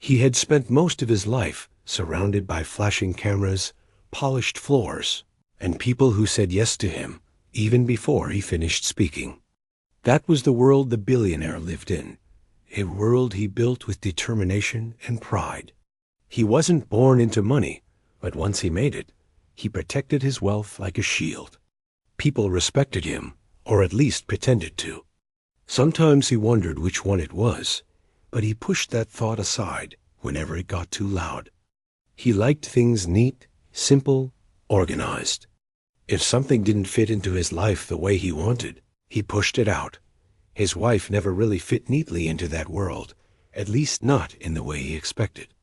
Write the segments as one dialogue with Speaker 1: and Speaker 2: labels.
Speaker 1: He had spent most of his life surrounded by flashing cameras, polished floors, and people who said yes to him even before he finished speaking. That was the world the billionaire lived in, a world he built with determination and pride. He wasn't born into money, but once he made it, he protected his wealth like a shield. People respected him, or at least pretended to. Sometimes he wondered which one it was, but he pushed that thought aside whenever it got too loud. He liked things neat, simple, organized. If something didn't fit into his life the way he wanted, he pushed it out. His wife never really fit neatly into that world, at least not in the way he expected.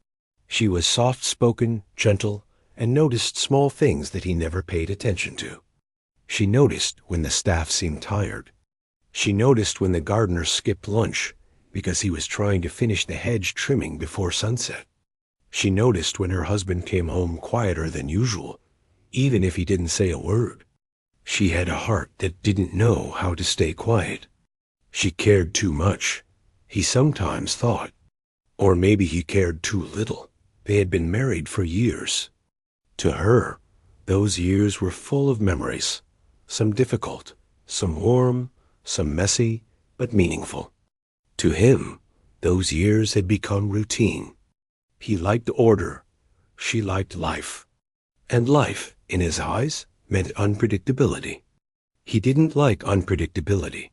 Speaker 1: She was soft-spoken, gentle, and noticed small things that he never paid attention to. She noticed when the staff seemed tired. She noticed when the gardener skipped lunch because he was trying to finish the hedge trimming before sunset. She noticed when her husband came home quieter than usual, even if he didn't say a word. She had a heart that didn't know how to stay quiet. She cared too much, he sometimes thought. Or maybe he cared too little. They had been married for years. To her, those years were full of memories, some difficult, some warm, some messy, but meaningful. To him, those years had become routine. He liked order. She liked life. And life, in his eyes, meant unpredictability. He didn't like unpredictability.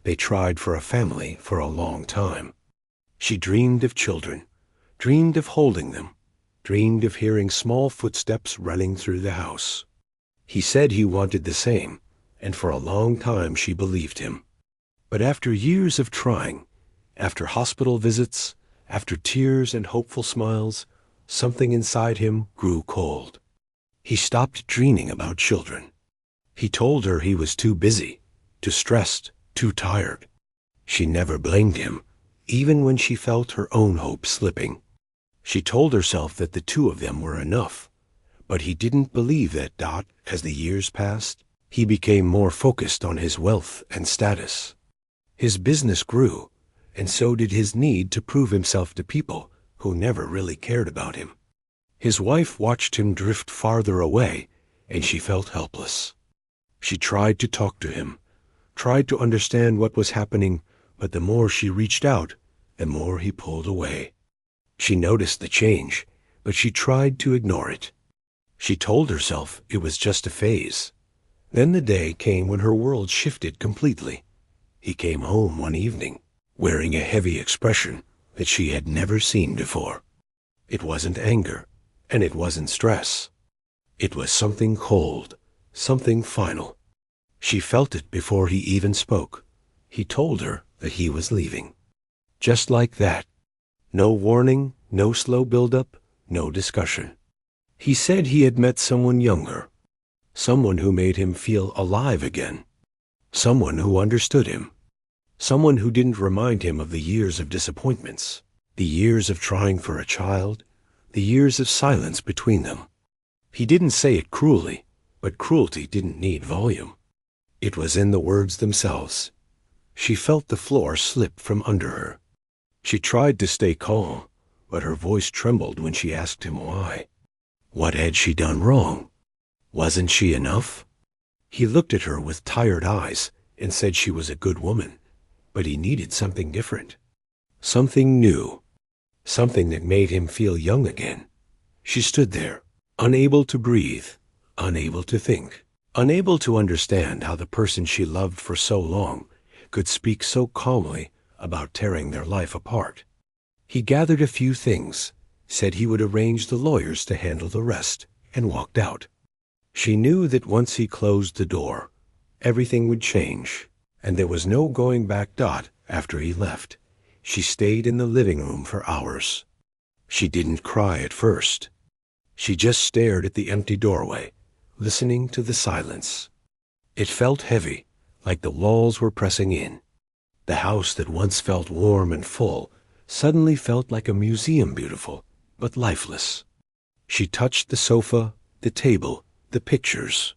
Speaker 1: They tried for a family for a long time. She dreamed of children, dreamed of holding them, dreamed of hearing small footsteps running through the house. He said he wanted the same, and for a long time she believed him. But after years of trying, after hospital visits, after tears and hopeful smiles, something inside him grew cold. He stopped dreaming about children. He told her he was too busy, too stressed, too tired. She never blamed him, even when she felt her own hope slipping. She told herself that the two of them were enough, but he didn't believe that. As the years passed, he became more focused on his wealth and status. His business grew, and so did his need to prove himself to people who never really cared about him. His wife watched him drift farther away, and she felt helpless. She tried to talk to him, tried to understand what was happening, but the more she reached out, the more he pulled away. She noticed the change, but she tried to ignore it. She told herself it was just a phase. Then the day came when her world shifted completely. He came home one evening, wearing a heavy expression that she had never seen before. It wasn't anger, and it wasn't stress. It was something cold, something final. She felt it before he even spoke. He told her that he was leaving. Just like that. No warning, no slow build-up, no discussion. He said he had met someone younger, someone who made him feel alive again, someone who understood him, someone who didn't remind him of the years of disappointments, the years of trying for a child, the years of silence between them. He didn't say it cruelly, but cruelty didn't need volume. It was in the words themselves. She felt the floor slip from under her. She tried to stay calm, but her voice trembled when she asked him why. What had she done wrong? Wasn't she enough? He looked at her with tired eyes and said she was a good woman, but he needed something different, something new, something that made him feel young again. She stood there, unable to breathe, unable to think, unable to understand how the person she loved for so long could speak so calmly about tearing their life apart. He gathered a few things, said he would arrange the lawyers to handle the rest, and walked out. She knew that once he closed the door, everything would change, and there was no going back. After he left, she stayed in the living room for hours. She didn't cry at first. She just stared at the empty doorway, listening to the silence. It felt heavy, like the walls were pressing in. The house that once felt warm and full suddenly felt like a museum, beautiful, but lifeless. She touched the sofa, the table, the pictures,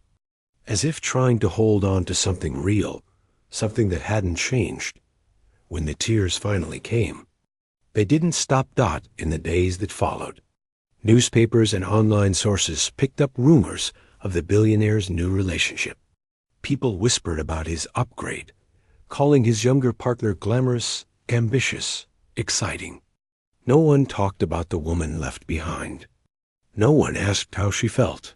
Speaker 1: as if trying to hold on to something real, something that hadn't changed. When the tears finally came, They didn't stop Dot in the days that followed. Newspapers and online sources picked up rumors of the billionaire's new relationship. People whispered about his upgrade, calling his younger partner glamorous, ambitious, exciting. No one talked about the woman left behind. No one asked how she felt.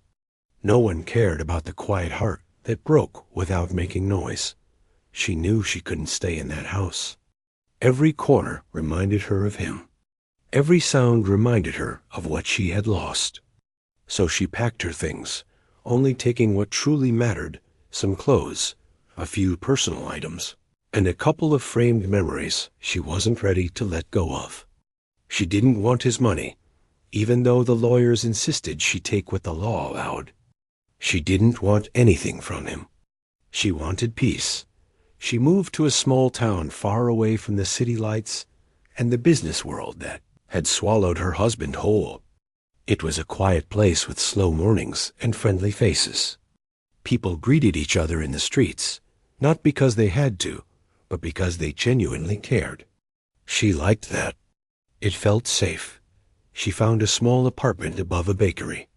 Speaker 1: No one cared about the quiet heart that broke without making noise. She knew she couldn't stay in that house. Every corner reminded her of him. Every sound reminded her of what she had lost. So she packed her things, only taking what truly mattered: some clothes, a few personal items, and a couple of framed memories she wasn't ready to let go of. She didn't want his money, even though the lawyers insisted she take what the law allowed. She didn't want anything from him. She wanted peace. She moved to a small town far away from the city lights and the business world that had swallowed her husband whole. It was a quiet place with slow mornings and friendly faces. People greeted each other in the streets, not because they had to, but because they genuinely cared. She liked that. It felt safe. She found a small apartment above a bakery.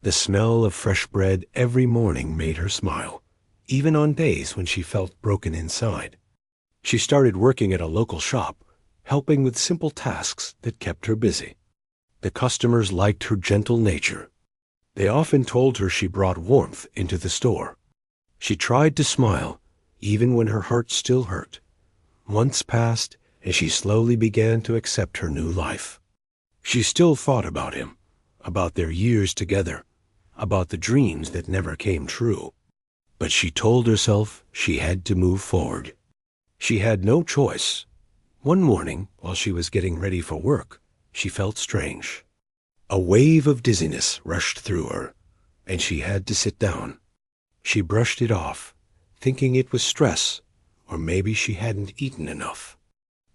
Speaker 1: The smell of fresh bread every morning made her smile, even on days when she felt broken inside. She started working at a local shop, helping with simple tasks that kept her busy. The customers liked her gentle nature. They often told her she brought warmth into the store. She tried to smile, even when her heart still hurt. Months passed, and she slowly began to accept her new life. She still thought about him, about their years together, about the dreams that never came true. But she told herself she had to move forward. She had no choice. One morning, while she was getting ready for work, she felt strange. A wave of dizziness rushed through her, and she had to sit down. She brushed it off, thinking it was stress, or maybe she hadn't eaten enough.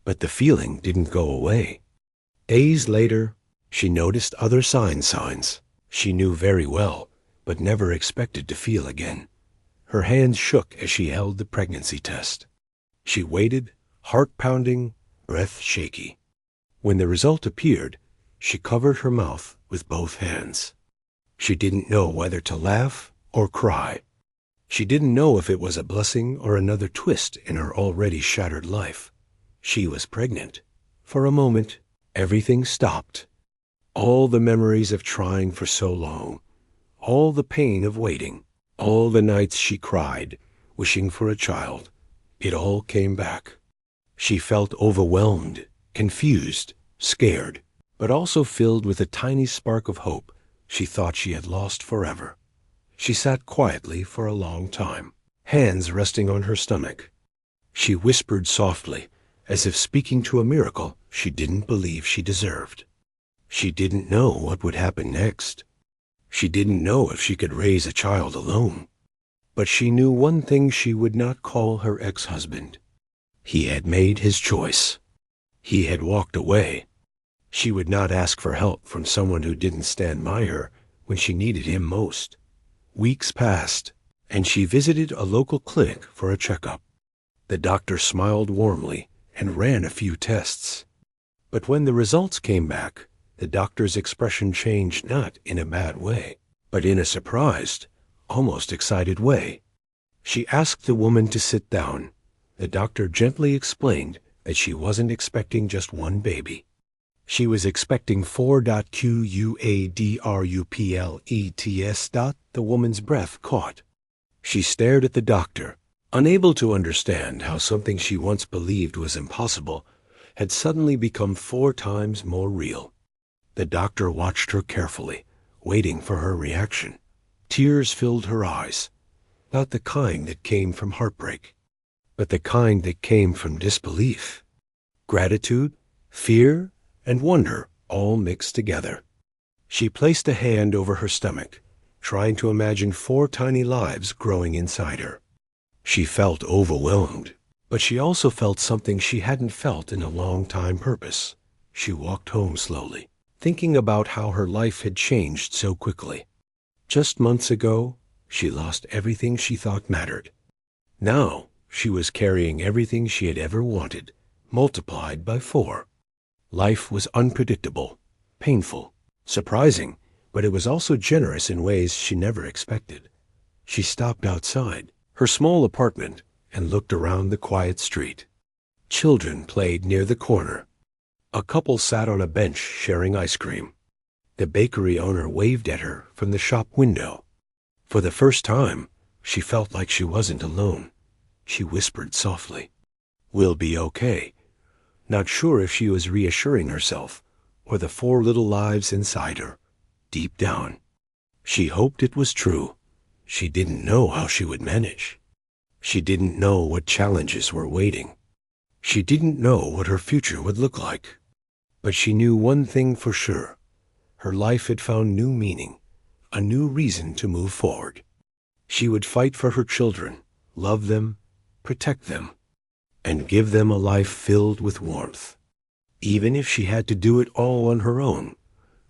Speaker 1: But the feeling didn't go away. Days later, she noticed other signs she knew very well, but never expected to feel again. Her hands shook as she held the pregnancy test. She waited, heart pounding, breath shaky. When the result appeared, she covered her mouth with both hands. She didn't know whether to laugh or cry. She didn't know if it was a blessing or another twist in her already shattered life. She was pregnant. For a moment, everything stopped. All the memories of trying for so long, all the pain of waiting, all the nights she cried, wishing for a child, it all came back. She felt overwhelmed, confused, scared, but also filled with a tiny spark of hope she thought she had lost forever. She sat quietly for a long time, hands resting on her stomach. She whispered softly, as if speaking to a miracle she didn't believe she deserved. She didn't know what would happen next. She didn't know if she could raise a child alone. But she knew one thing: she would not call her ex-husband. He had made his choice. He had walked away. She would not ask for help from someone who didn't stand by her when she needed him most. Weeks passed, and she visited a local clinic for a checkup. The doctor smiled warmly and ran a few tests. But when the results came back, the doctor's expression changed, not in a bad way, but in a surprised, almost excited way. She asked the woman to sit down. The doctor gently explained that she wasn't expecting just one baby. She was expecting 4.quadruplets. The woman's breath caught. She stared at the doctor, unable to understand how something she once believed was impossible had suddenly become 4 times more real. The doctor watched her carefully, waiting for her reaction. Tears filled her eyes, not the kind that came from heartbreak, but the kind that came from disbelief. Gratitude, fear, and wonder all mixed together. She placed a hand over her stomach, trying to imagine 4 tiny lives growing inside her. She felt overwhelmed, but she also felt something she hadn't felt in a long time: purpose. She walked home slowly, thinking about how her life had changed so quickly. Just months ago, she lost everything she thought mattered. Now, she was carrying everything she had ever wanted, multiplied by 4. Life was unpredictable, painful, surprising, but it was also generous in ways she never expected. She stopped outside her small apartment and looked around the quiet street. Children played near the corner. A couple sat on a bench sharing ice cream. The bakery owner waved at her from the shop window. For the first time, she felt like she wasn't alone. She whispered softly, "We'll be okay," not sure if she was reassuring herself or the four little lives inside her. Deep down, she hoped it was true. She didn't know how she would manage. She didn't know what challenges were waiting. She didn't know what her future would look like. But she knew one thing for sure. Her life had found new meaning, a new reason to move forward. She would fight for her children, love them, protect them, and give them a life filled with warmth. Even if she had to do it all on her own,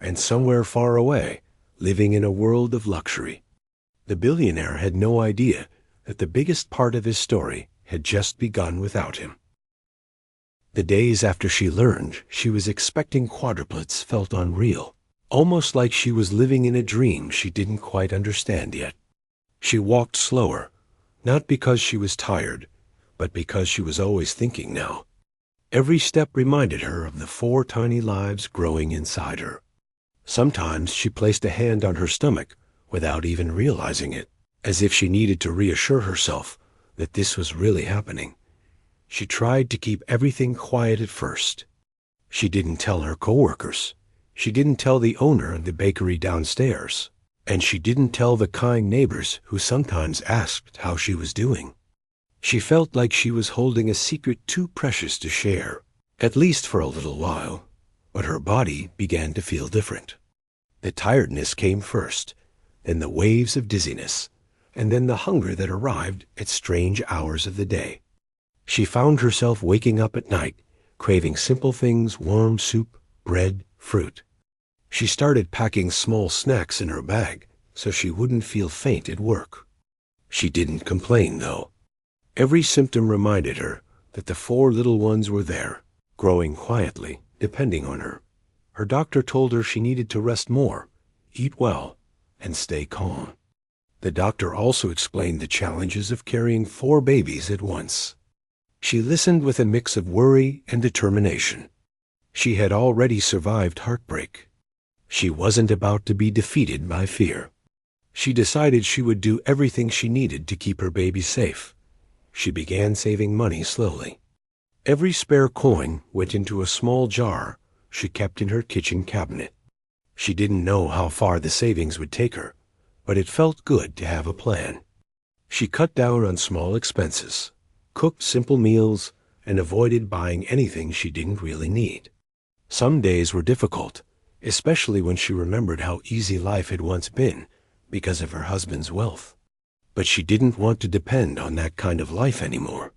Speaker 1: and somewhere far away, living in a world of luxury. The billionaire had no idea that the biggest part of his story had just begun without him. The days after she learned she was expecting quadruplets felt unreal, almost like she was living in a dream she didn't quite understand yet. She walked slower, not because she was tired, but because she was always thinking now. Every step reminded her of the four tiny lives growing inside her. Sometimes she placed a hand on her stomach without even realizing it, as if she needed to reassure herself that this was really happening. She tried to keep everything quiet at first. She didn't tell her coworkers. She didn't tell the owner of the bakery downstairs. And she didn't tell the kind neighbors who sometimes asked how she was doing. She felt like she was holding a secret too precious to share, at least for a little while. But her body began to feel different. The tiredness came first, then the waves of dizziness, and then the hunger that arrived at strange hours of the day. She found herself waking up at night, craving simple things, warm soup, bread, fruit. She started packing small snacks in her bag so she wouldn't feel faint at work. She didn't complain, though. Every symptom reminded her that the four little ones were there, growing quietly, depending on her. Her doctor told her she needed to rest more, eat well, and stay calm. The doctor also explained the challenges of carrying four babies at once. She listened with a mix of worry and determination. She had already survived heartbreak. She wasn't about to be defeated by fear. She decided she would do everything she needed to keep her baby safe. She began saving money slowly. Every spare coin went into a small jar she kept in her kitchen cabinet. She didn't know how far the savings would take her, but it felt good to have a plan. She cut down on small expenses, cooked simple meals, and avoided buying anything she didn't really need. Some days were difficult, especially when she remembered how easy life had once been because of her husband's wealth. But she didn't want to depend on that kind of life anymore.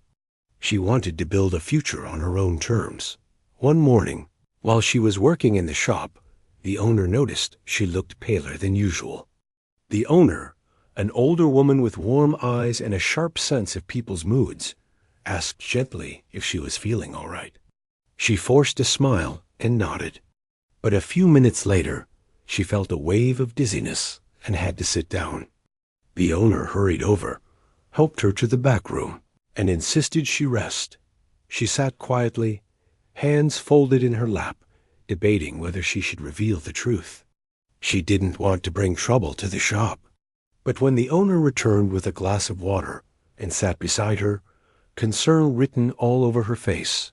Speaker 1: She wanted to build a future on her own terms. One morning, while she was working in the shop, the owner noticed she looked paler than usual. The owner, an older woman with warm eyes and a sharp sense of people's moods, asked gently if she was feeling all right. She forced a smile and nodded. But a few minutes later, she felt a wave of dizziness and had to sit down. The owner hurried over, helped her to the back room, and insisted she rest. She sat quietly, hands folded in her lap, debating whether she should reveal the truth. She didn't want to bring trouble to the shop. But when the owner returned with a glass of water and sat beside her, concern written all over her face,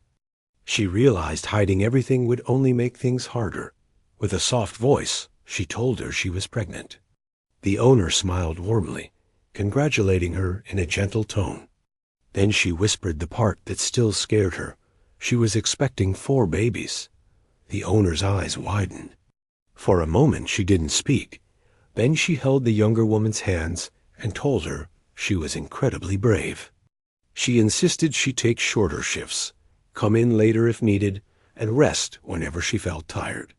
Speaker 1: she realized hiding everything would only make things harder. With a soft voice, she told her she was pregnant. The owner smiled warmly, congratulating her in a gentle tone. Then she whispered the part that still scared her. She was expecting 4 babies. The owner's eyes widened. For a moment she didn't speak. Then she held the younger woman's hands and told her she was incredibly brave. She insisted she take shorter shifts, come in later if needed, and rest whenever she felt tired.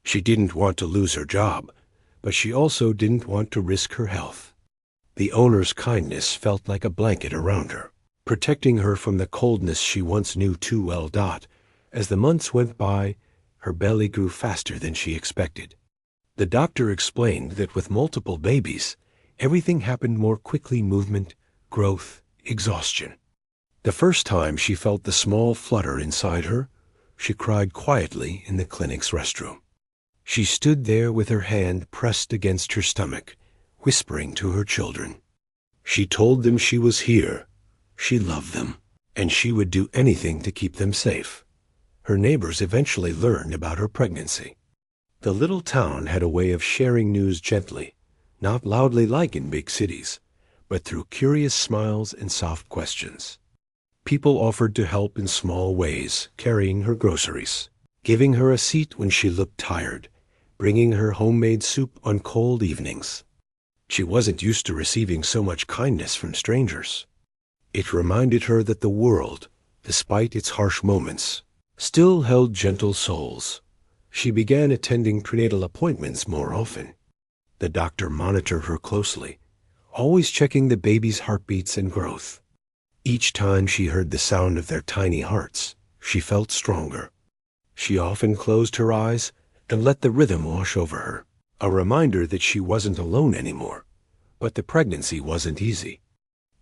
Speaker 1: She didn't want to lose her job, but she also didn't want to risk her health. The owner's kindness felt like a blanket around her, protecting her from the coldness she once knew too well. As the months went by Her belly grew faster than she expected. The doctor explained that with multiple babies, everything happened more quickly: movement, growth, exhaustion. The first time she felt the small flutter inside her, she cried quietly in the clinic's restroom. She stood there with her hand pressed against her stomach, whispering to her children. She told them she was here, she loved them, and she would do anything to keep them safe. Her neighbors eventually learned about her pregnancy. The little town had a way of sharing news gently, not loudly like in big cities, but through curious smiles and soft questions. People offered to help in small ways, carrying her groceries, giving her a seat when she looked tired, bringing her homemade soup on cold evenings. She wasn't used to receiving so much kindness from strangers. It reminded her that the world, despite its harsh moments, still held gentle souls. She began attending prenatal appointments more often. The doctor monitored her closely, always checking the baby's heartbeats and growth. Each time she heard the sound of their tiny hearts, she felt stronger. She often closed her eyes and let the rhythm wash over her, a reminder that she wasn't alone anymore. But the pregnancy wasn't easy.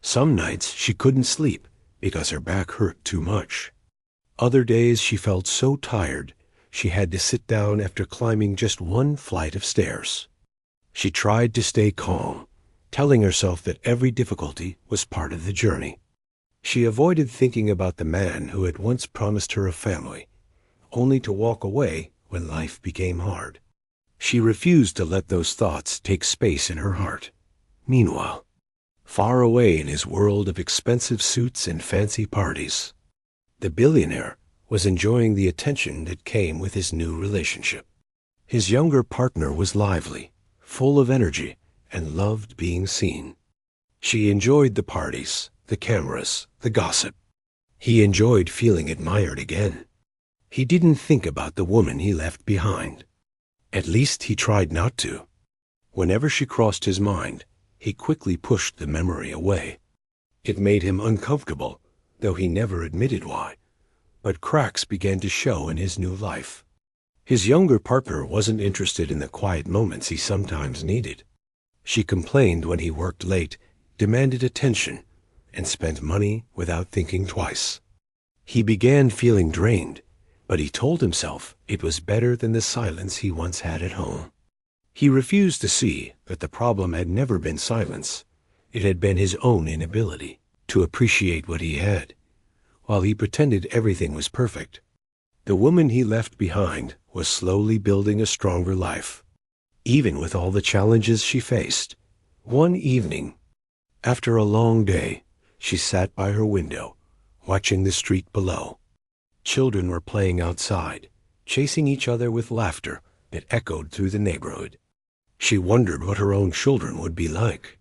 Speaker 1: Some nights she couldn't sleep because her back hurt too much. Other days she felt so tired she had to sit down after climbing just one flight of stairs. She tried to stay calm, telling herself that every difficulty was part of the journey. She avoided thinking about the man who had once promised her a family, only to walk away when life became hard. She refused to let those thoughts take space in her heart. Meanwhile, far away in his world of expensive suits and fancy parties, the billionaire was enjoying the attention that came with his new relationship. His younger partner was lively, full of energy, and loved being seen. She enjoyed the parties, the cameras, the gossip. He enjoyed feeling admired again. He didn't think about the woman he left behind. At least he tried not to. Whenever she crossed his mind, he quickly pushed the memory away. It made him uncomfortable, though he never admitted why. But cracks began to show in his new life. His younger partner wasn't interested in the quiet moments he sometimes needed. She complained when he worked late, demanded attention, and spent money without thinking twice. He began feeling drained, but he told himself it was better than the silence he once had at home. He refused to see that the problem had never been silence. It had been his own inability to appreciate what he had, while he pretended everything was perfect. The woman he left behind was slowly building a stronger life, even with all the challenges she faced. One evening, after a long day, she sat by her window, watching the street below. Children were playing outside, chasing each other with laughter that echoed through the neighborhood. She wondered what her own children would be like.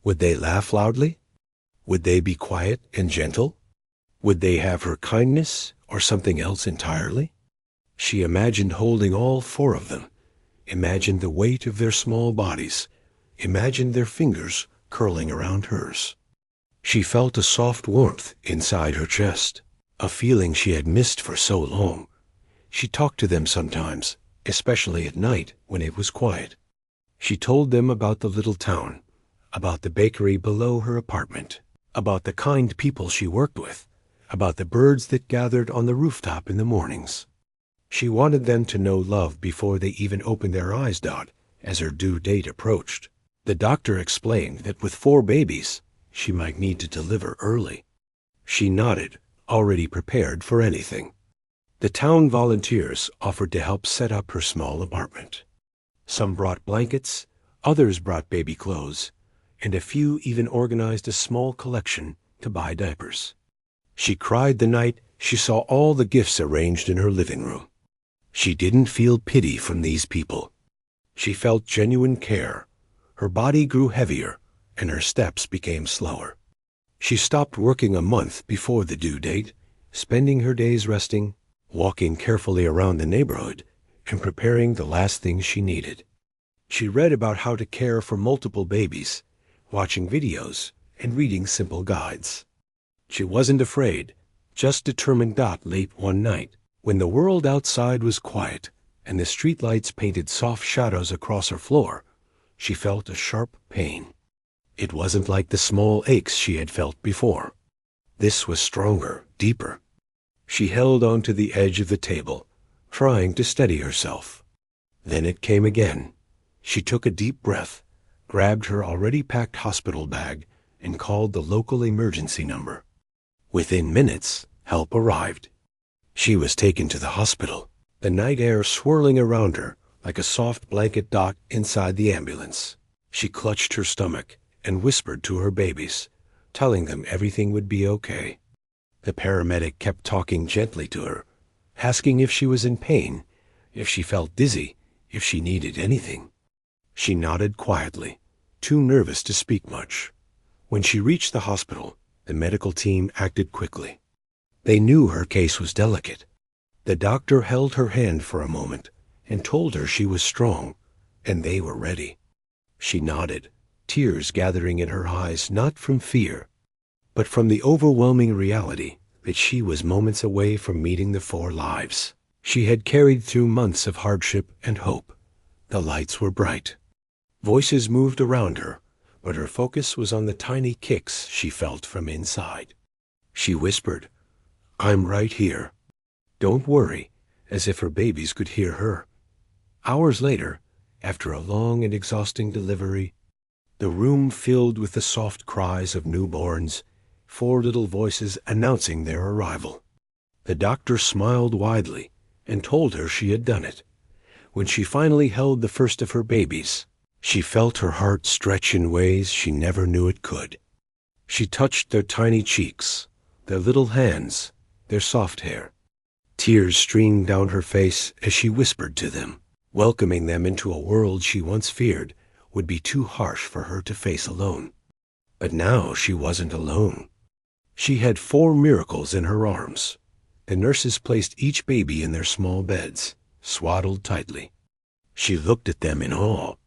Speaker 1: Would they laugh loudly? Would they be quiet and gentle? Would they have her kindness or something else entirely? She imagined holding all four of them, imagined the weight of their small bodies, imagined their fingers curling around hers. She felt a soft warmth inside her chest, a feeling she had missed for so long. She talked to them sometimes, especially at night when it was quiet. She told them about the little town, about the bakery below her apartment, about the kind people she worked with, about the birds that gathered on the rooftop in the mornings. She wanted them to know love before they even opened their eyes, as her due date approached. The doctor explained that with 4 babies, she might need to deliver early. She nodded, already prepared for anything. The town volunteers offered to help set up her small apartment. Some brought blankets, others brought baby clothes, and a few even organized a small collection to buy diapers. She cried the night she saw all the gifts arranged in her living room. She didn't feel pity from these people. She felt genuine care. Her body grew heavier, and her steps became slower. She stopped working a month before the due date, spending her days resting, walking carefully around the neighborhood, and preparing the last things she needed. She read about how to care for multiple babies, watching videos, and reading simple guides. She wasn't afraid, just determined. Late one night, When the world outside was quiet and the streetlights painted soft shadows across her floor, she felt a sharp pain. It wasn't like the small aches she had felt before. This was stronger, deeper. She held onto the edge of the table, trying to steady herself. Then it came again. She took a deep breath, grabbed her already packed hospital bag, and called the local emergency number. Within minutes, help arrived. She was taken to the hospital, the night air swirling around her like a soft blanket dot inside the ambulance. She clutched her stomach and whispered to her babies, telling them everything would be okay. The paramedic kept talking gently to her, asking if she was in pain, if she felt dizzy, if she needed anything. She nodded quietly, too nervous to speak much. When she reached the hospital, the medical team acted quickly. They knew her case was delicate. The doctor held her hand for a moment and told her she was strong, and they were ready. She nodded, tears gathering in her eyes not from fear, but from the overwhelming reality that she was moments away from meeting the 4 lives she had carried through months of hardship and hope. The lights were bright. Voices moved around her, but her focus was on the tiny kicks she felt from inside. She whispered, "I'm right here. Don't worry," as if her babies could hear her. Hours later, after a long and exhausting delivery, the room filled with the soft cries of newborns, 4 little voices announcing their arrival. The doctor smiled widely and told her she had done it. When she finally held the first of her babies, she felt her heart stretch in ways she never knew it could. She touched their tiny cheeks, their little hands, their soft hair. Tears streamed down her face as she whispered to them, welcoming them into a world she once feared would be too harsh for her to face alone. But now she wasn't alone. She had 4 miracles in her arms. The nurses placed each baby in their small beds, swaddled tightly. She looked at them in awe,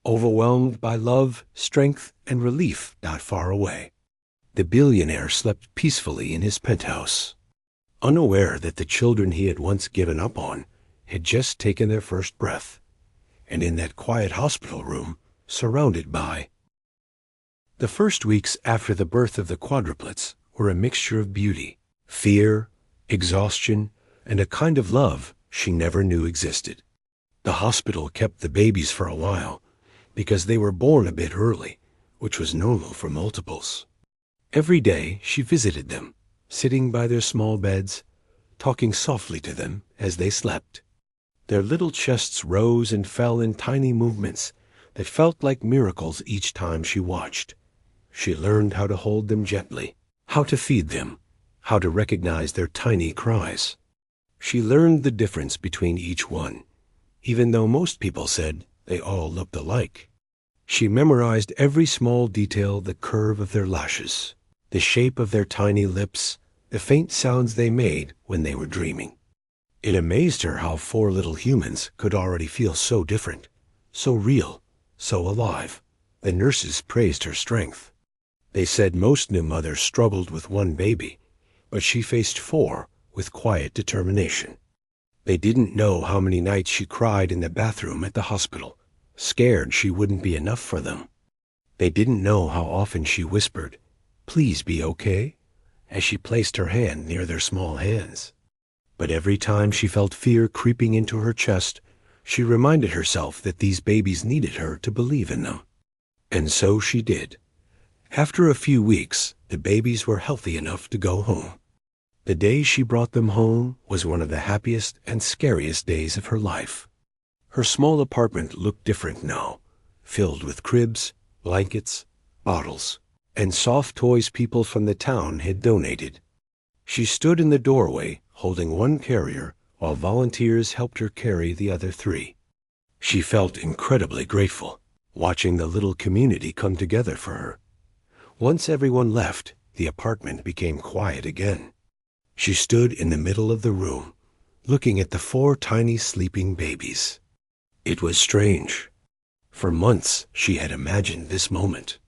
Speaker 1: overwhelmed by love, strength, and relief not far away. The billionaire slept peacefully in his penthouse, unaware that the children he had once given up on had just taken their first breath, and in that quiet hospital room, surrounded by. The first weeks after the birth of the quadruplets were a mixture of beauty, fear, exhaustion, and a kind of love she never knew existed. The hospital kept the babies for a while because they were born a bit early, which was normal for multiples. Every day she visited them, sitting by their small beds, talking softly to them as they slept. Their little chests rose and fell in tiny movements that felt like miracles each time she watched. She learned how to hold them gently, how to feed them, how to recognize their tiny cries. She learned the difference between each one, even though most people said they all looked alike. She memorized every small detail, the curve of their lashes, the shape of their tiny lips, the faint sounds they made when they were dreaming. It amazed her how 4 little humans could already feel so different, so real, so alive. The nurses praised her strength. They said most new mothers struggled with 1 baby, but she faced 4 with quiet determination. They didn't know how many nights she cried in the bathroom at the hospital, scared she wouldn't be enough for them. They didn't know how often she whispered, "Please be okay," as she placed her hand near their small hands. But every time she felt fear creeping into her chest, she reminded herself that these babies needed her to believe in them. And so she did. After a few weeks, the babies were healthy enough to go home. The day she brought them home was one of the happiest and scariest days of her life. Her small apartment looked different now, filled with cribs, blankets, bottles, and soft toys people from the town had donated. She stood in the doorway, holding 1 carrier, while volunteers helped her carry the other 3. She felt incredibly grateful, watching the little community come together for her. Once everyone left, the apartment became quiet again. She stood in the middle of the room, looking at the 4 tiny sleeping babies. It was strange. For months she had imagined this moment.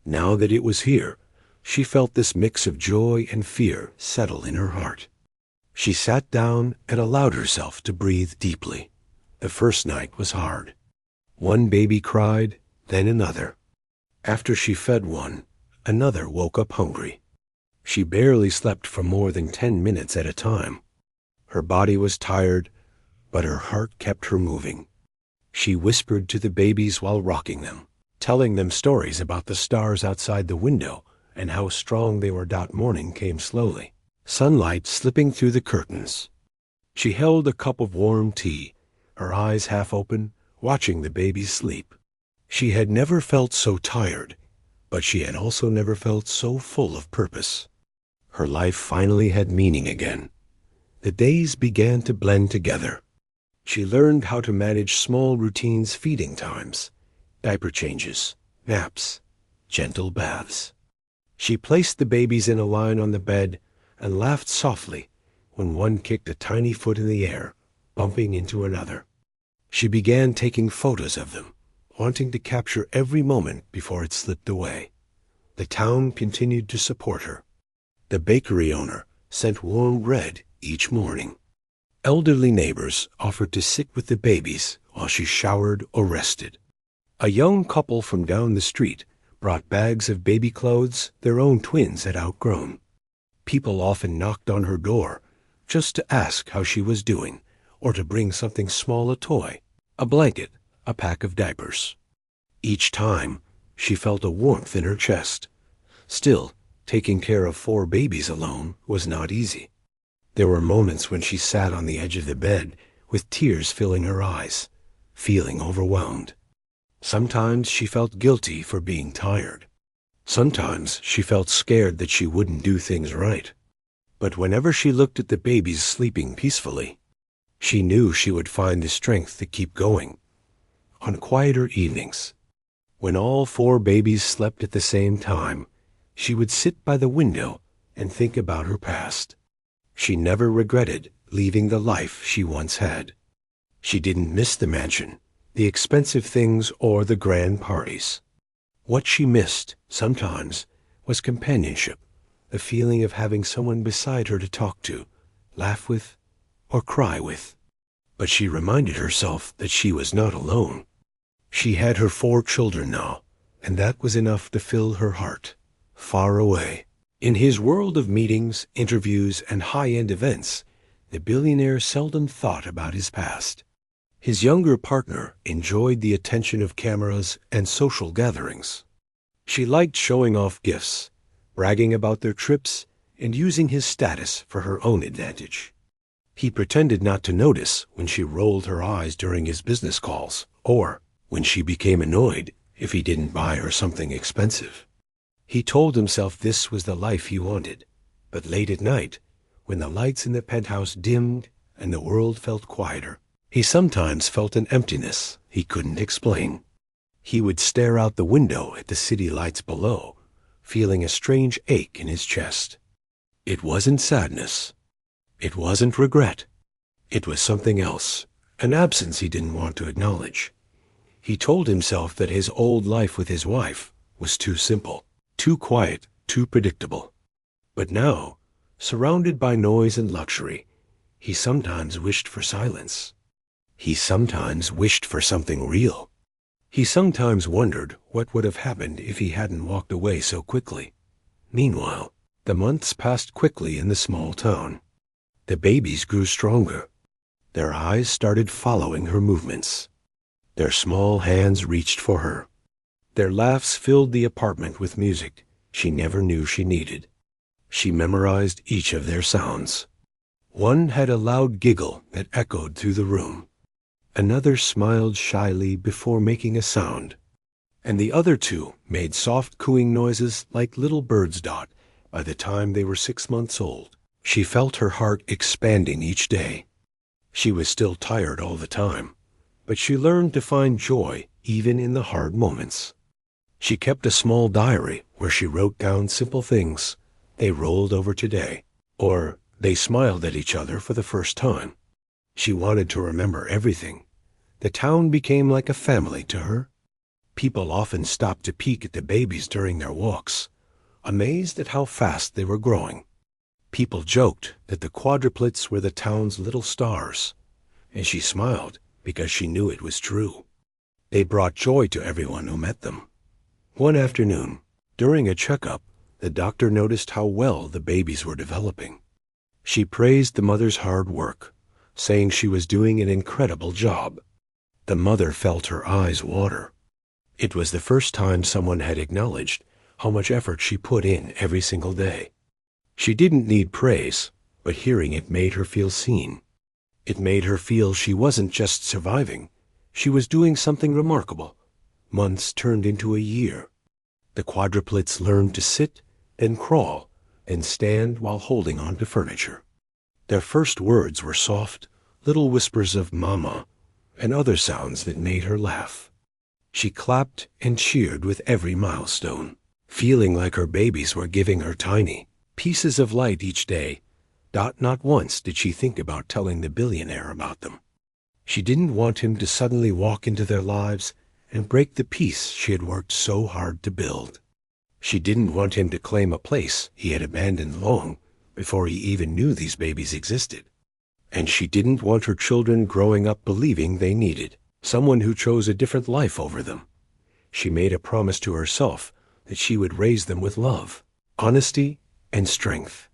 Speaker 1: Now that it was here, she felt this mix of joy and fear settle in her heart. She sat down and allowed herself to breathe deeply. The first night was hard. One baby cried, then another. After she fed one, another woke up hungry. She barely slept for more than 10 minutes at a time. Her body was tired, but her heart kept her moving. She whispered to the babies while rocking them, telling them stories about the stars outside the window and how strong they were. Morning came slowly, sunlight slipping through the curtains. She held a cup of warm tea, her eyes half open, watching the babies sleep. She had never felt so tired, but she had also never felt so full of purpose. Her life finally had meaning again. The days began to blend together. She learned how to manage small routines: feeding times, diaper changes, naps, gentle baths. She placed the babies in a line on the bed and laughed softly when one kicked a tiny foot in the air, bumping into another. She began taking photos of them, wanting to capture every moment before it slipped away. The town continued to support her. The bakery owner sent warm bread each morning. Elderly neighbors offered to sit with the babies while she showered or rested. A young couple from down the street brought bags of baby clothes their own twins had outgrown. People often knocked on her door just to ask how she was doing, or to bring something small: a toy, a blanket, a pack of diapers. Each time, she felt a warmth in her chest. Still, taking care of 4 babies alone was not easy. There were moments when she sat on the edge of the bed with tears filling her eyes, feeling overwhelmed. Sometimes she felt guilty for being tired. Sometimes she felt scared that she wouldn't do things right. But whenever she looked at the babies sleeping peacefully, she knew she would find the strength to keep going. On quieter evenings, when all 4 babies slept at the same time, she would sit by the window and think about her past. She never regretted leaving the life she once had. She didn't miss the mansion, the expensive things, or the grand parties. What she missed, sometimes, was companionship, the feeling of having someone beside her to talk to, laugh with, or cry with. But she reminded herself that she was not alone. She had her 4 children now, and that was enough to fill her heart. Far away, in his world of meetings, interviews, and high-end events, the billionaire seldom thought about his past. His younger partner enjoyed the attention of cameras and social gatherings. She liked showing off gifts, bragging about their trips, and using his status for her own advantage. He pretended not to notice when she rolled her eyes during his business calls, or when she became annoyed if he didn't buy her something expensive. He told himself this was the life he wanted, but late at night, when the lights in the penthouse dimmed and the world felt quieter, he sometimes felt an emptiness he couldn't explain. He would stare out the window at the city lights below, feeling a strange ache in his chest. It wasn't sadness. It wasn't regret. It was something else, an absence he didn't want to acknowledge. He told himself that his old life with his wife was too simple, too quiet, too predictable. But now, surrounded by noise and luxury, he sometimes wished for silence. He sometimes wished for something real. He sometimes wondered what would have happened if he hadn't walked away so quickly. Meanwhile, the months passed quickly in the small town. The babies grew stronger. Their eyes started following her movements. Their small hands reached for her. Their laughs filled the apartment with music she never knew she needed. She memorized each of their sounds. One had a loud giggle that echoed through the room. Another smiled shyly before making a sound. And the other 2 made soft cooing noises like little birds. By the time they were 6 months old, she felt her heart expanding each day. She was still tired all the time, but she learned to find joy even in the hard moments. She kept a small diary where she wrote down simple things. They rolled over today, or they smiled at each other for the first time. She wanted to remember everything. The town became like a family to her. People often stopped to peek at the babies during their walks, amazed at how fast they were growing. People joked that the quadruplets were the town's little stars, and she smiled because she knew it was true. They brought joy to everyone who met them. One afternoon, during a checkup, the doctor noticed how well the babies were developing. She praised the mother's hard work, saying she was doing an incredible job. The mother felt her eyes water. It was the first time someone had acknowledged how much effort she put in every single day. She didn't need praise, but hearing it made her feel seen. It made her feel she wasn't just surviving, she was doing something remarkable. Months turned into a year. The quadruplets learned to sit and crawl and stand while holding on to furniture. Their first words were soft, little whispers of mama and other sounds that made her laugh. She clapped and cheered with every milestone, feeling like her babies were giving her tiny pieces of light each day. Not once did she think about telling the billionaire about them. She didn't want him to suddenly walk into their lives and break the peace she had worked so hard to build. She didn't want him to claim a place he had abandoned long before he even knew these babies existed. And she didn't want her children growing up believing they needed someone who chose a different life over them. She made a promise to herself that she would raise them with love, honesty, and strength.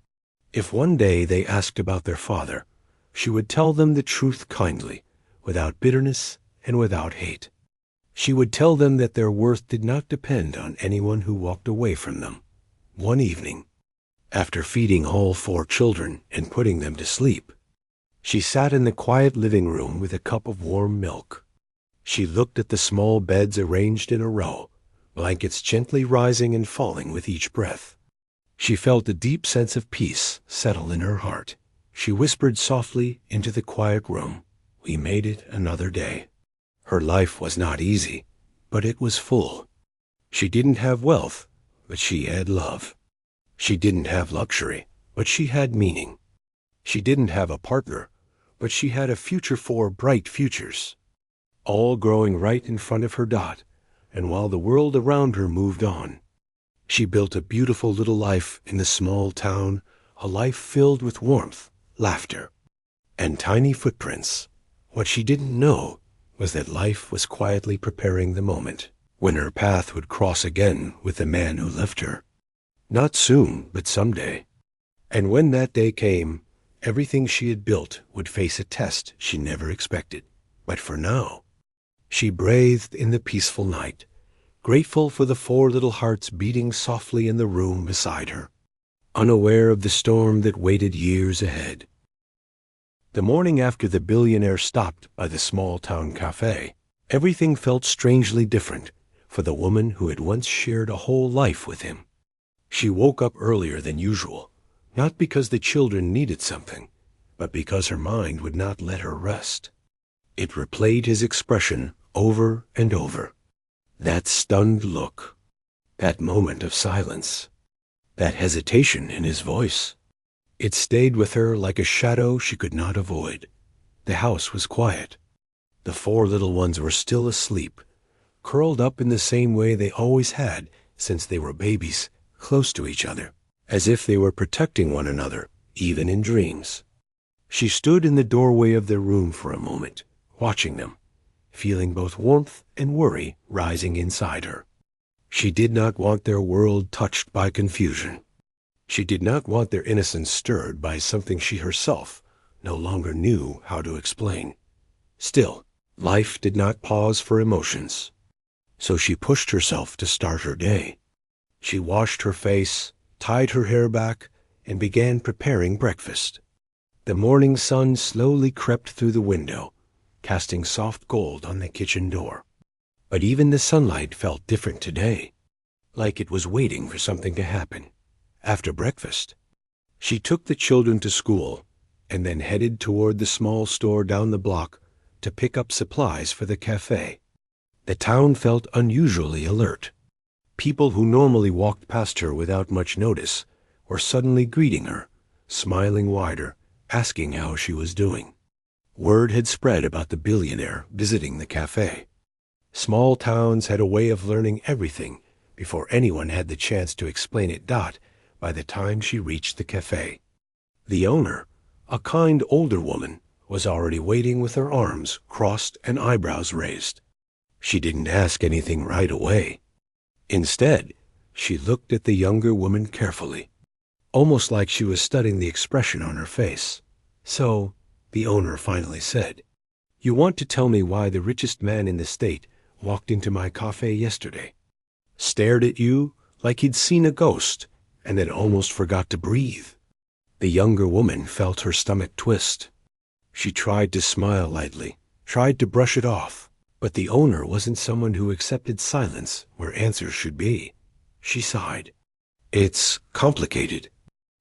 Speaker 1: If one day they asked about their father, she would tell them the truth kindly, without bitterness and without hate. She would tell them that their worth did not depend on anyone who walked away from them. One evening, after feeding all 4 children and putting them to sleep, she sat in the quiet living room with a cup of warm milk. She looked at the small beds arranged in a row, blankets gently rising and falling with each breath. She felt a deep sense of peace settle in her heart. She whispered softly into the quiet room, "We made it another day." Her life was not easy, but it was full. She didn't have wealth, but she had love. She didn't have luxury, but she had meaning. She didn't have a partner, but she had a future 4 bright futures, all growing right in front of her dot. And while the world around her moved on, she built a beautiful little life in the small town, a life filled with warmth, laughter, and tiny footprints. What she didn't know was that life was quietly preparing the moment when her path would cross again with the man who left her. Not soon, but someday. And when that day came, everything she had built would face a test she never expected. But for now, she breathed in the peaceful night, grateful for the 4 little hearts beating softly in the room beside her, unaware of the storm that waited years ahead. The morning after the billionaire stopped by the small-town cafe, everything felt strangely different for the woman who had once shared a whole life with him. She woke up earlier than usual, not because the children needed something, but because her mind would not let her rest. It replayed his expression over and over. That stunned look, that moment of silence, that hesitation in his voice. It stayed with her like a shadow she could not avoid. The house was quiet. The 4 little ones were still asleep, curled up in the same way they always had since they were babies, close to each other, as if they were protecting one another, even in dreams. She stood in the doorway of their room for a moment, watching them, feeling both warmth and worry rising inside her. She did not want their world touched by confusion. She did not want their innocence stirred by something she herself no longer knew how to explain. Still, life did not pause for emotions, so she pushed herself to start her day. She washed her face, tied her hair back, and began preparing breakfast. The morning sun slowly crept through the window, casting soft gold on the kitchen door. But even the sunlight felt different today, like it was waiting for something to happen. After breakfast, she took the children to school and then headed toward the small store down the block to pick up supplies for the cafe. The town felt unusually alert. People who normally walked past her without much notice were suddenly greeting her, smiling wider, asking how she was doing. Word had spread about the billionaire visiting the cafe. Small towns had a way of learning everything before anyone had the chance to explain it. By the time she reached the cafe, The owner, a kind older woman, was already waiting with her arms crossed and eyebrows raised. She didn't ask anything right away. Instead, she looked at the younger woman carefully, almost like she was studying the expression on her face. "So," the owner finally said, "you want to tell me why the richest man in the state walked into my cafe yesterday, stared at you like he'd seen a ghost, and then almost forgot to breathe?" The younger woman felt her stomach twist. She tried to smile lightly, tried to brush it off, but the owner wasn't someone who accepted silence where answers should be. She sighed. "It's complicated."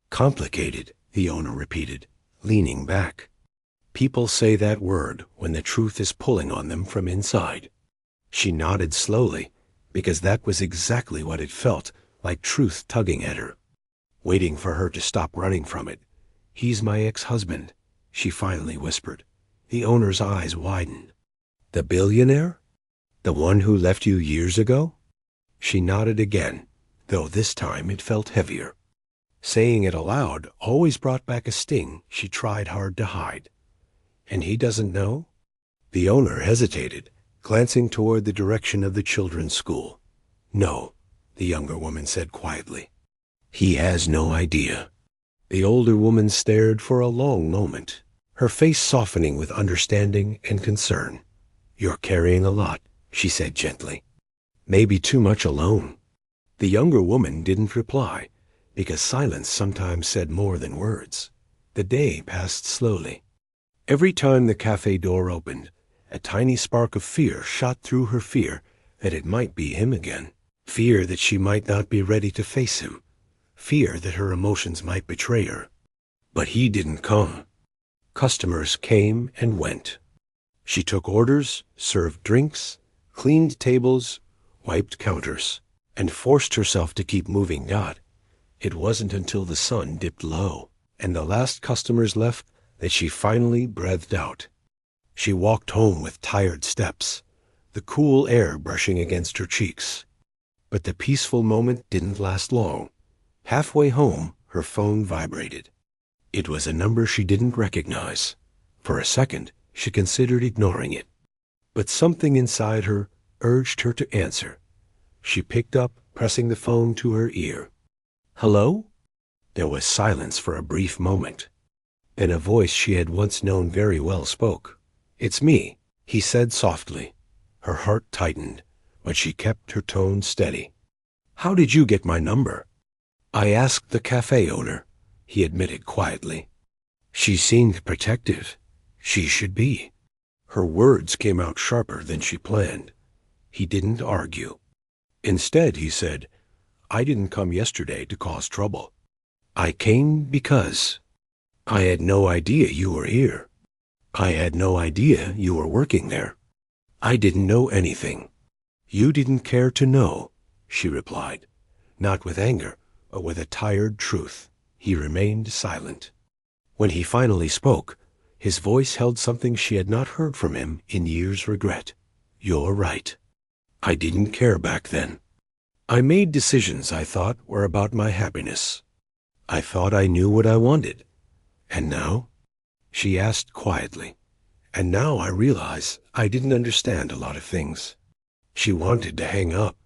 Speaker 1: "Complicated," the owner repeated, leaning back. "People say that word when the truth is pulling on them from inside." She nodded slowly, because that was exactly what it felt like, truth tugging at her, waiting for her to stop running from it. "He's my ex-husband," she finally whispered. The owner's eyes widened. "The billionaire? The one who left you years ago?" She nodded again, though this time it felt heavier. Saying it aloud always brought back a sting she tried hard to hide. "And he doesn't know?" The owner hesitated, glancing toward the direction of the children's school. "No," the younger woman said quietly. "He has no idea." The older woman stared for a long moment, her face softening with understanding and concern. "You're carrying a lot," she said gently. "Maybe too much alone." The younger woman didn't reply, because silence sometimes said more than words. The day passed slowly. Every time the cafe door opened, a tiny spark of fear shot through her, fear that it might be him again, fear that she might not be ready to face him, fear that her emotions might betray her. But he didn't come. Customers came and went. She took orders, served drinks, cleaned tables, wiped counters, and forced herself to keep moving. It wasn't until the sun dipped low and the last customers left that she finally breathed out. She walked home with tired steps, the cool air brushing against her cheeks. But the peaceful moment didn't last long. Halfway home, her phone vibrated. It was a number she didn't recognize. For a second, she considered ignoring it. But something inside her urged her to answer. She picked up, pressing the phone to her ear. "Hello?" There was silence for a brief moment. Then a voice she had once known very well spoke. "It's me," he said softly. Her heart tightened, but she kept her tone steady. "How did you get my number?" "I asked the cafe owner," he admitted quietly. She seemed protective. She should be. Her words came out sharper than she planned. He didn't argue. Instead, he said, "I didn't come yesterday to cause trouble. I came because I had no idea you were here. I had no idea you were working there. I didn't know anything." "You didn't care to know," she replied, not with anger, but with a tired truth. He remained silent. When he finally spoke, his voice held something she had not heard from him in years' regret. "You're right. I didn't care back then. I made decisions I thought were about my happiness. I thought I knew what I wanted. And now?" She asked quietly. "And now I realize I didn't understand a lot of things." She wanted to hang up,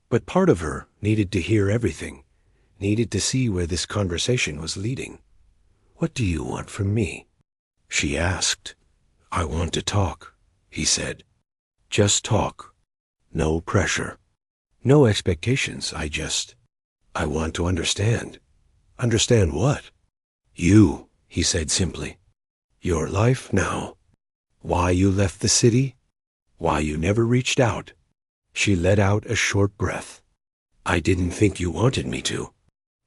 Speaker 1: but part of her needed to hear everything, needed to see where this conversation was leading. "What do you want from me?" she asked. "I want to talk," he said. "Just talk. No pressure. No expectations. I want to understand." "Understand what?" "You," he said simply. "Your life now. Why you left the city. Why you never reached out." She let out a short breath. "I didn't think you wanted me to."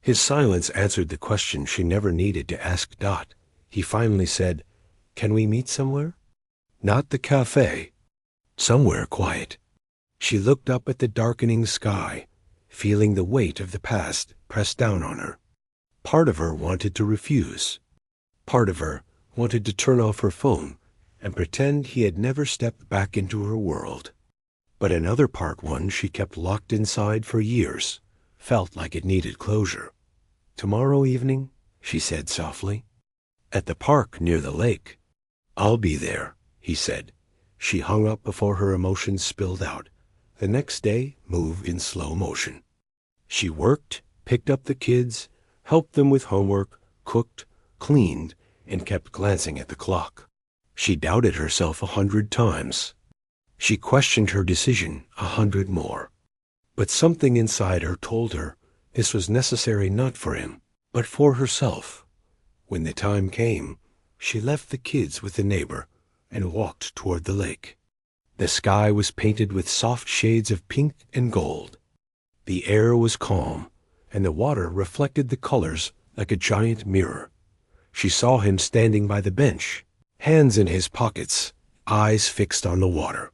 Speaker 1: His silence answered the question she never needed to ask. He finally said, "Can we meet somewhere?" "Not the cafe. Somewhere quiet." She looked up at the darkening sky, feeling the weight of the past press down on her. Part of her wanted to refuse. Part of her wanted to turn off her phone and pretend he had never stepped back into her world. But another part, one she kept locked inside for years, felt like it needed closure. "Tomorrow evening," she said softly. At the park near the lake. I'll be there, he said. She hung up before her emotions spilled out. The next day moved in slow motion. She worked, picked up the kids, helped them with homework, cooked, cleaned, and kept glancing at the clock. She doubted herself 100 times. She questioned her decision 100 more. But something inside her told her this was necessary not for him, but for herself. When the time came, she left the kids with the neighbor and walked toward the lake. The sky was painted with soft shades of pink and gold. The air was calm, and the water reflected the colors like a giant mirror. She saw him standing by the bench, hands in his pockets, eyes fixed on the water.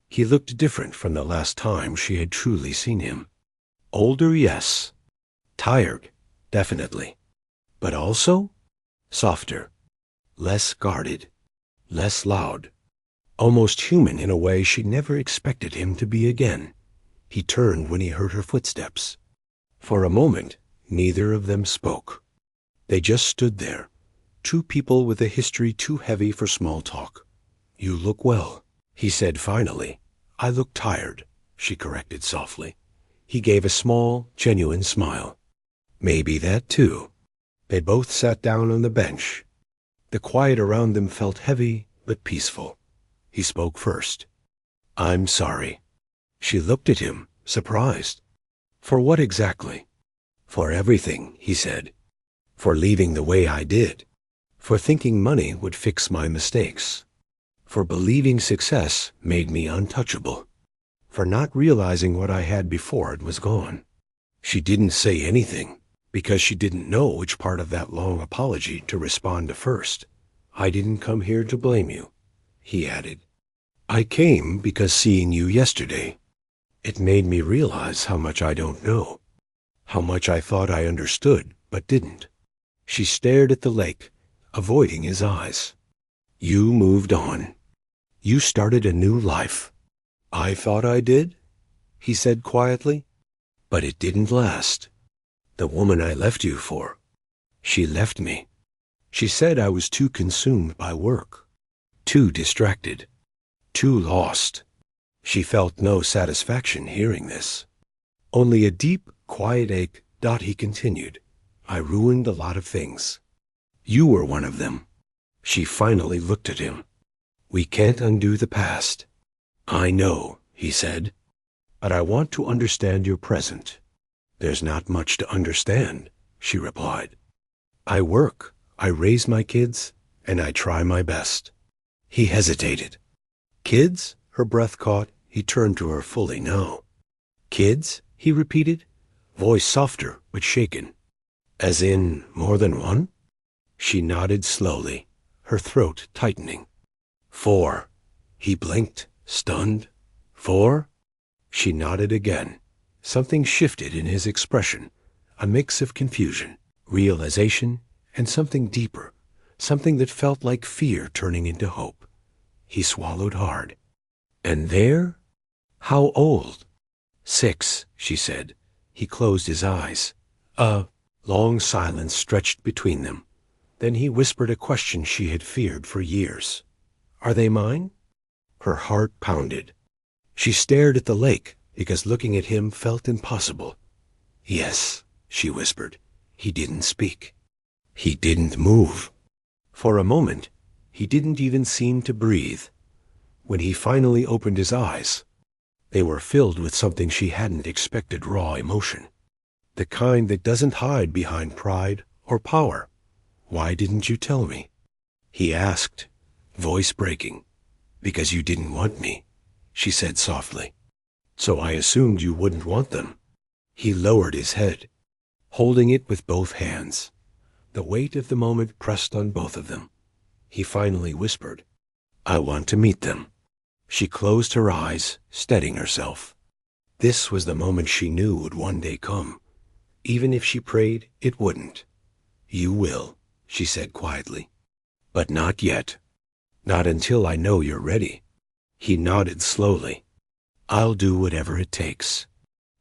Speaker 1: He looked different from the last time she had truly seen him. Older, yes. Tired, definitely. But also softer, less guarded, less loud. Almost human in a way she never expected him to be again. He turned when he heard her footsteps. For a moment, neither of them spoke. They just stood there, two people with a history too heavy for small talk. You look well, he said finally. I look tired, she corrected softly. He gave a small, genuine smile. Maybe that too. They both sat down on the bench. The quiet around them felt heavy but peaceful. He spoke first. I'm sorry. She looked at him, surprised. For what exactly? For everything, he said. For leaving the way I did. For thinking money would fix my mistakes. For believing success made me untouchable. For not realizing what I had before it was gone. She didn't say anything, because she didn't know which part of that long apology to respond to first. I didn't come here to blame you, he added. I came because seeing you yesterday, it made me realize how much I don't know, how much I thought I understood but didn't. She stared at the lake, avoiding his eyes. You moved on. You started a new life. I thought I did, he said quietly, but it didn't last. The woman I left you for, she left me. She said I was too consumed by work, too distracted, too lost. She felt no satisfaction hearing this. Only a deep, quiet ache. He continued. I ruined a lot of things. You were one of them. She finally looked at him. We can't undo the past. I know, he said, but I want to understand your present. There's not much to understand, she replied. I work, I raise my kids, and I try my best. He hesitated. Kids? Her breath caught. He turned to her fully now. Kids? He repeated, voice softer but shaken. As in more than one? She nodded slowly, her throat tightening. 4. He blinked, stunned. 4? She nodded again. Something shifted in his expression, a mix of confusion, realization, and something deeper, something that felt like fear turning into hope. He swallowed hard. And there? How old? 6, she said. He closed his eyes. A long silence stretched between them. Then he whispered a question she had feared for years. Are they mine? Her heart pounded. She stared at the lake, because looking at him felt impossible. Yes, she whispered. He didn't speak. He didn't move. For a moment, he didn't even seem to breathe. When he finally opened his eyes, they were filled with something she hadn't expected, raw emotion. The kind that doesn't hide behind pride or power. Why didn't you tell me? He asked, voice breaking. Because you didn't want me, she said softly. So I assumed you wouldn't want them. He lowered his head, holding it with both hands. The weight of the moment pressed on both of them. He finally whispered, I want to meet them. She closed her eyes, steadying herself. This was the moment she knew would one day come. Even if she prayed, it wouldn't. You will, she said quietly. But not yet. Not until I know you're ready. He nodded slowly. I'll do whatever it takes.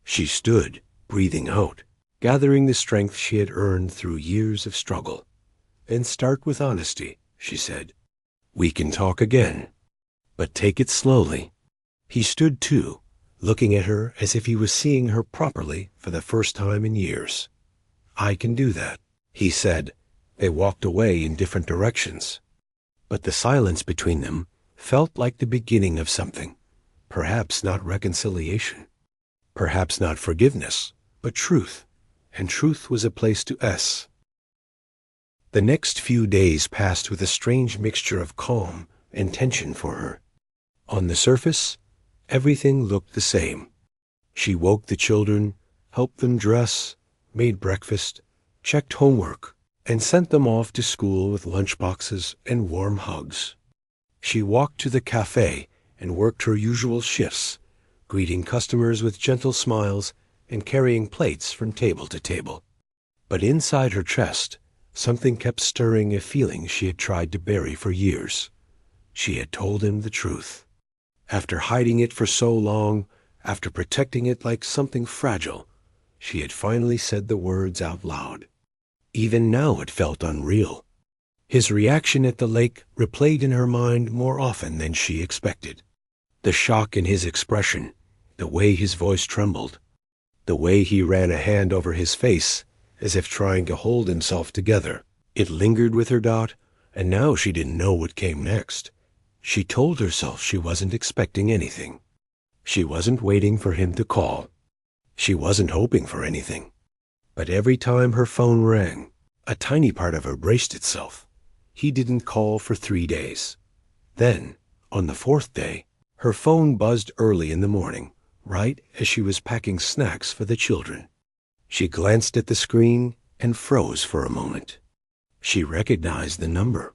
Speaker 1: She stood, breathing out, gathering the strength she had earned through years of struggle. and start with honesty," she said. "We can talk again, but take it slowly." He stood too, looking at her as if he was seeing her properly for the first time in years. "I can do that," he said. They walked away in different directions, but the silence between them felt like the beginning of something. Perhaps not reconciliation, perhaps not forgiveness, but truth, and truth was a place to S. The next few days passed with a strange mixture of calm and tension for her. On the surface, everything looked the same. She woke the children, helped them dress, made breakfast, checked homework, and sent them off to school with lunchboxes and warm hugs. She walked to the cafe and worked her usual shifts, greeting customers with gentle smiles and carrying plates from table to table. But inside her chest, something kept stirring a feeling she had tried to bury for years. She had told him the truth. After hiding it for so long, after protecting it like something fragile, she had finally said the words out loud. Even now it felt unreal. His reaction at the lake replayed in her mind more often than she expected. The shock in his expression, the way his voice trembled, the way he ran a hand over his face as if trying to hold himself together. It lingered with her, and now she didn't know what came next. She told herself she wasn't expecting anything. She wasn't waiting for him to call. She wasn't hoping for anything. But every time her phone rang, a tiny part of her braced itself. He didn't call for 3 days. Then, on the 4th day, her phone buzzed early in the morning, right as she was packing snacks for the children. She glanced at the screen and froze for a moment. She recognized the number.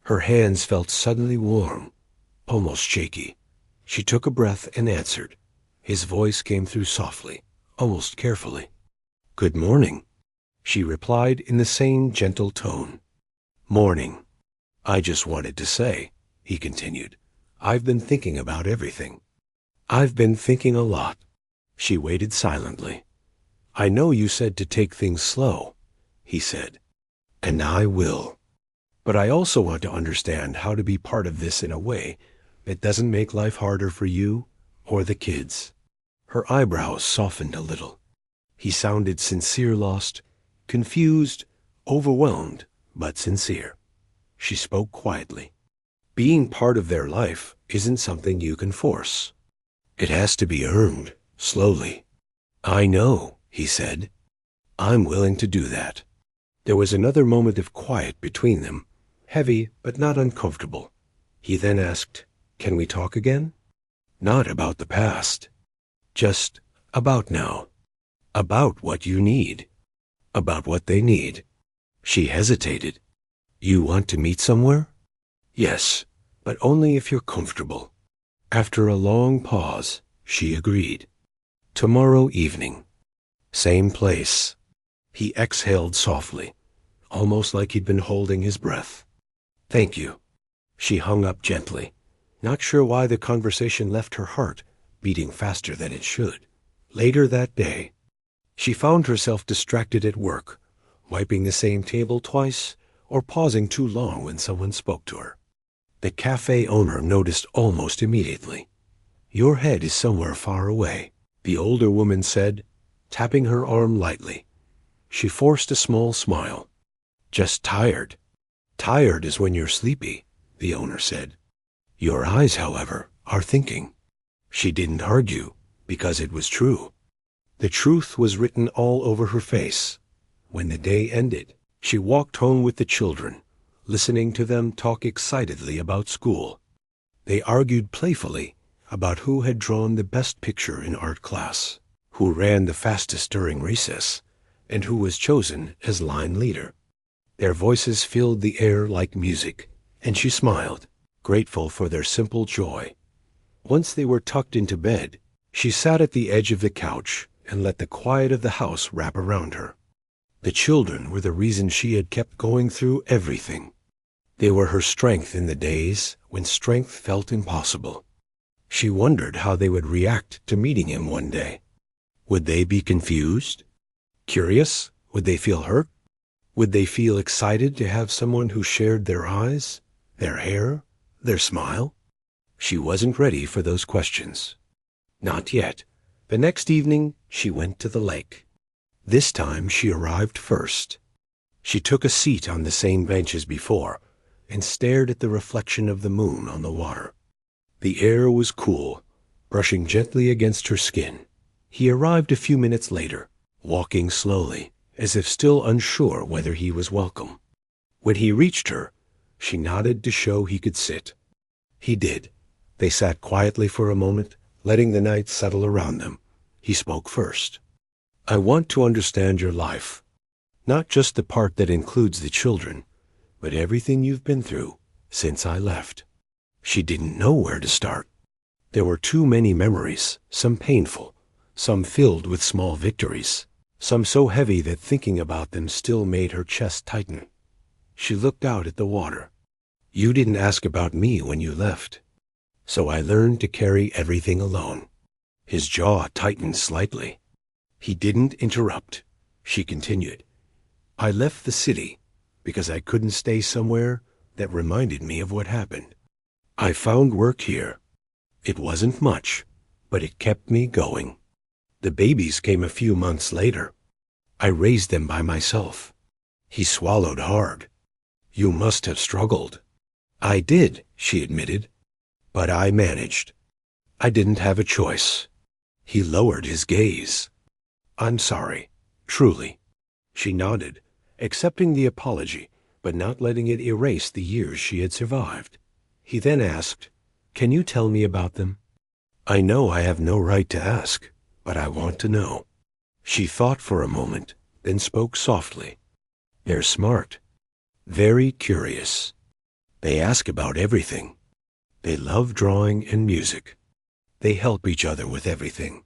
Speaker 1: Her hands felt suddenly warm, almost shaky. She took a breath and answered. His voice came through softly, almost carefully. "Good morning," she replied in the same gentle tone. "Morning. I just wanted to say," he continued, "I've been thinking about everything. I've been thinking a lot." She waited silently. "I know you said to take things slow," he said, "and I will. But I also want to understand how to be part of this in a way that doesn't make life harder for you or the kids." Her eyebrows softened a little. He sounded sincere, lost, confused, overwhelmed, but sincere. She spoke quietly. "Being part of their life isn't something you can force. It has to be earned, slowly." "I know," he said. "I'm willing to do that." There was another moment of quiet between them, heavy but not uncomfortable. He then asked, "Can we talk again?" "Not about the past. Just about now. About what you need. About what they need." She hesitated. "You want to meet somewhere?" "Yes, but only if you're comfortable." After a long pause, she agreed. "Tomorrow evening. Same place." He exhaled softly, almost like he'd been holding his breath. "Thank you." She hung up gently, not sure why the conversation left her heart beating faster than it should. Later that day, she found herself distracted at work, wiping the same table twice or pausing too long when someone spoke to her. The cafe owner noticed almost immediately. "Your head is somewhere far away," the older woman said, tapping her arm lightly. She forced a small smile. "Just tired." "Tired is when you're sleepy," the owner said. "Your eyes, however, are thinking." She didn't argue, because it was true. The truth was written all over her face. When the day ended, she walked home with the children, listening to them talk excitedly about school. They argued playfully about who had drawn the best picture in art class, who ran the fastest during recess, and who was chosen as line leader. Their voices filled the air like music, and she smiled, grateful for their simple joy. Once they were tucked into bed, she sat at the edge of the couch and let the quiet of the house wrap around her. The children were the reason she had kept going through everything. They were her strength in the days when strength felt impossible. She wondered how they would react to meeting him one day. Would they be confused? Curious? Would they feel hurt? Would they feel excited to have someone who shared their eyes, their hair, their smile? She wasn't ready for those questions. Not yet. The next evening, she went to the lake. This time, she arrived first. She took a seat on the same bench as before and stared at the reflection of the moon on the water. The air was cool, brushing gently against her skin. He arrived a few minutes later, walking slowly, as if still unsure whether he was welcome. When he reached her, she nodded to show he could sit. He did. They sat quietly for a moment, letting the night settle around them. He spoke first. I want to understand your life, not just the part that includes the children, but everything you've been through since I left. She didn't know where to start. There were too many memories, some painful, some filled with small victories, some so heavy that thinking about them still made her chest tighten. She looked out at the water. You didn't ask about me when you left, so I learned to carry everything alone. His jaw tightened slightly. He didn't interrupt. She continued. I left the city because I couldn't stay somewhere that reminded me of what happened. I found work here. It wasn't much, but it kept me going. The babies came a few months later. I raised them by myself. He swallowed hard. You must have struggled. I did, she admitted, but I managed. I didn't have a choice. He lowered his gaze. I'm sorry, truly. She nodded, accepting the apology, but not letting it erase the years she had survived. He then asked, Can you tell me about them? I know I have no right to ask, but I want to know. She thought for a moment, then spoke softly. They're smart, very curious. They ask about everything. They love drawing and music. They help each other with everything.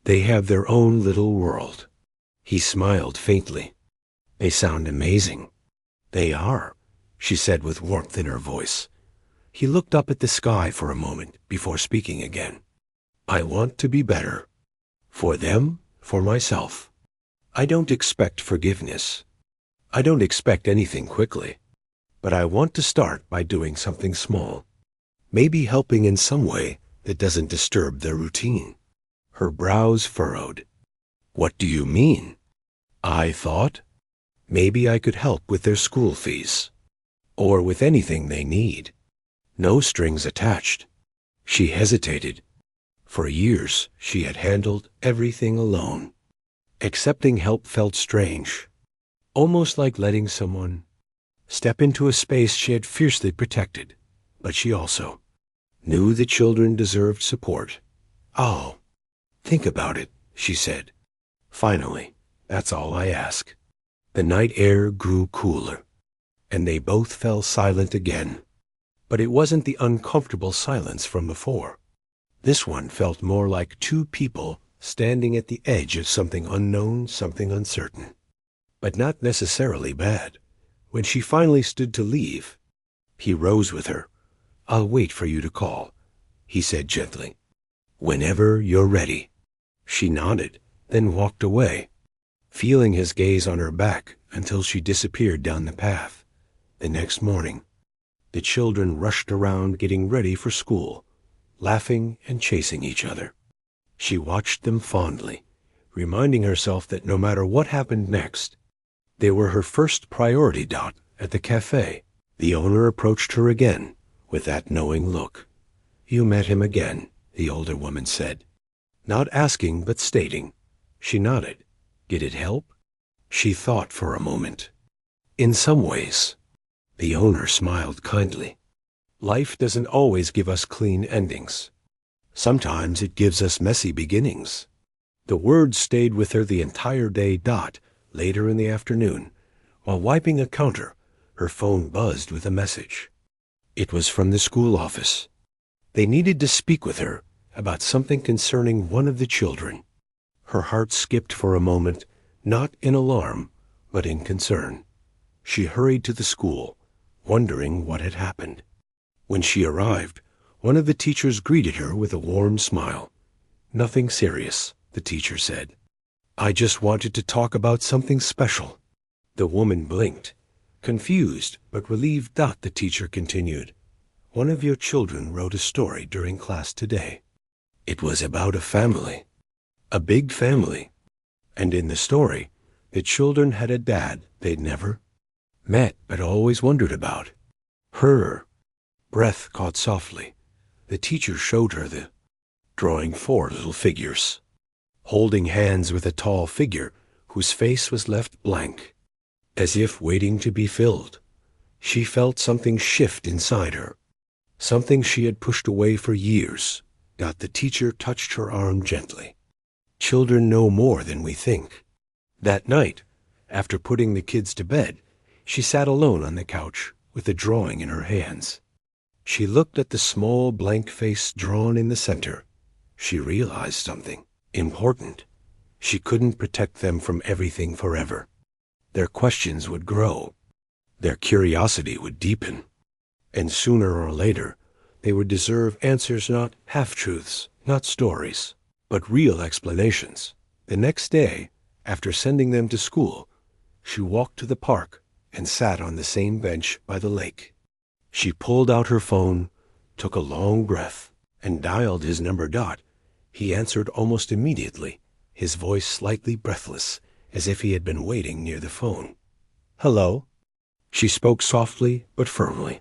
Speaker 1: They have their own little world. He smiled faintly. They sound amazing. They are, she said with warmth in her voice. He looked up at the sky for a moment before speaking again. I want to be better. For them, for myself. I don't expect forgiveness. I don't expect anything quickly. But I want to start by doing something small. Maybe helping in some way that doesn't disturb their routine. Her brows furrowed. What do you mean? I thought maybe I could help with their school fees. Or with anything they need. No strings attached. She hesitated. For years, she had handled everything alone. Accepting help felt strange. Almost like letting someone step into a space she had fiercely protected. But she also knew the children deserved support. Oh, think about it, she said. Finally, that's all I ask. The night air grew cooler, and they both fell silent again. But it wasn't the uncomfortable silence from before. This one felt more like two people standing at the edge of something unknown, something uncertain. But not necessarily bad. When she finally stood to leave, he rose with her. I'll wait for you to call, he said gently. Whenever you're ready. She nodded, then walked away, feeling his gaze on her back until she disappeared down the path. The next morning, the children rushed around getting ready for school, laughing and chasing each other. She watched them fondly, reminding herself that no matter what happened next, they were her first priority. At the cafe, the owner approached her again with that knowing look. You met him again, the older woman said. Not asking, but stating. She nodded. Did it help? She thought for a moment. In some ways. The owner smiled kindly. Life doesn't always give us clean endings. Sometimes it gives us messy beginnings. The words stayed with her the entire day. Later in the afternoon, while wiping a counter, her phone buzzed with a message. It was from the school office. They needed to speak with her about something concerning one of the children. Her heart skipped for a moment, not in alarm, but in concern. She hurried to the school, wondering what had happened. When she arrived, one of the teachers greeted her with a warm smile. Nothing serious, the teacher said. I just wanted to talk about something special. The woman blinked, confused but relieved. The teacher continued. One of your children wrote a story during class today. It was about a family, a big family. And in the story, the children had a dad they'd never met but always wondered about. Her breath caught softly. The teacher showed her the drawing 4 little figures, holding hands with a tall figure whose face was left blank, as if waiting to be filled. She felt something shift inside her, something she had pushed away for years. The teacher touched her arm gently. Children know more than we think. That night, after putting the kids to bed, she sat alone on the couch with the drawing in her hands. She looked at the small blank face drawn in the center. She realized something important. She couldn't protect them from everything forever. Their questions would grow. Their curiosity would deepen. And sooner or later, they would deserve answers, not half-truths, not stories, but real explanations. The next day, after sending them to school, she walked to the park and sat on the same bench by the lake. She pulled out her phone, took a long breath, and dialed his number. He answered almost immediately, his voice slightly breathless, as if he had been waiting near the phone. Hello? She spoke softly but firmly.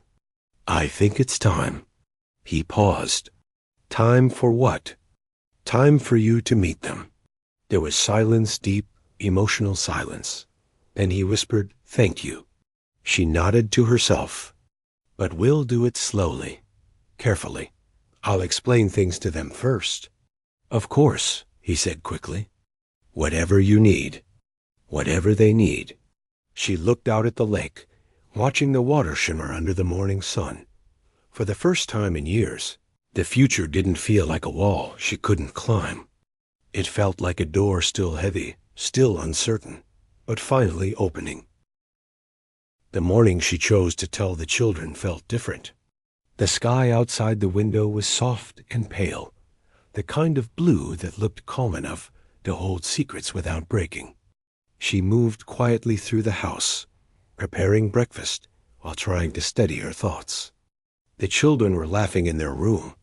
Speaker 1: I think it's time. He paused. Time for what? Time for you to meet them. There was silence, deep, emotional silence. Then he whispered, Thank you. She nodded to herself. But we'll do it slowly, carefully. I'll explain things to them first. Of course, he said quickly. Whatever you need. Whatever they need. She looked out at the lake, watching the water shimmer under the morning sun. For the first time in years, the future didn't feel like a wall she couldn't climb. It felt like a door still heavy, still uncertain, but finally opening. The morning she chose to tell the children felt different. The sky outside the window was soft and pale, the kind of blue that looked calm enough to hold secrets without breaking. She moved quietly through the house, preparing breakfast while trying to steady her thoughts. The children were laughing in their room,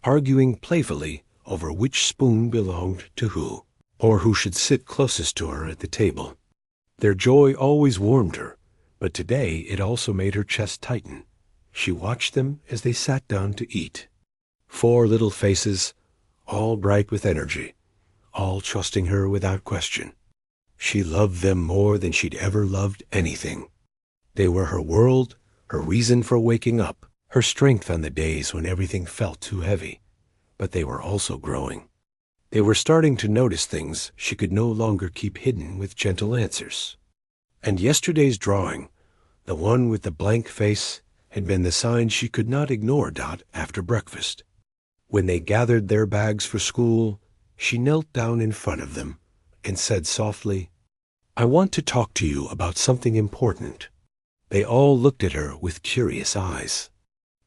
Speaker 1: arguing playfully over which spoon belonged to who, or who should sit closest to her at the table. Their joy always warmed her, but today it also made her chest tighten. She watched them as they sat down to eat. 4 little faces, all bright with energy, all trusting her without question. She loved them more than she'd ever loved anything. They were her world, her reason for waking up, her strength on the days when everything felt too heavy. But they were also growing. They were starting to notice things she could no longer keep hidden with gentle answers. And yesterday's drawing, the one with the blank face, had been the sign she could not ignore. After breakfast, when they gathered their bags for school, she knelt down in front of them and said softly, I want to talk to you about something important. They all looked at her with curious eyes,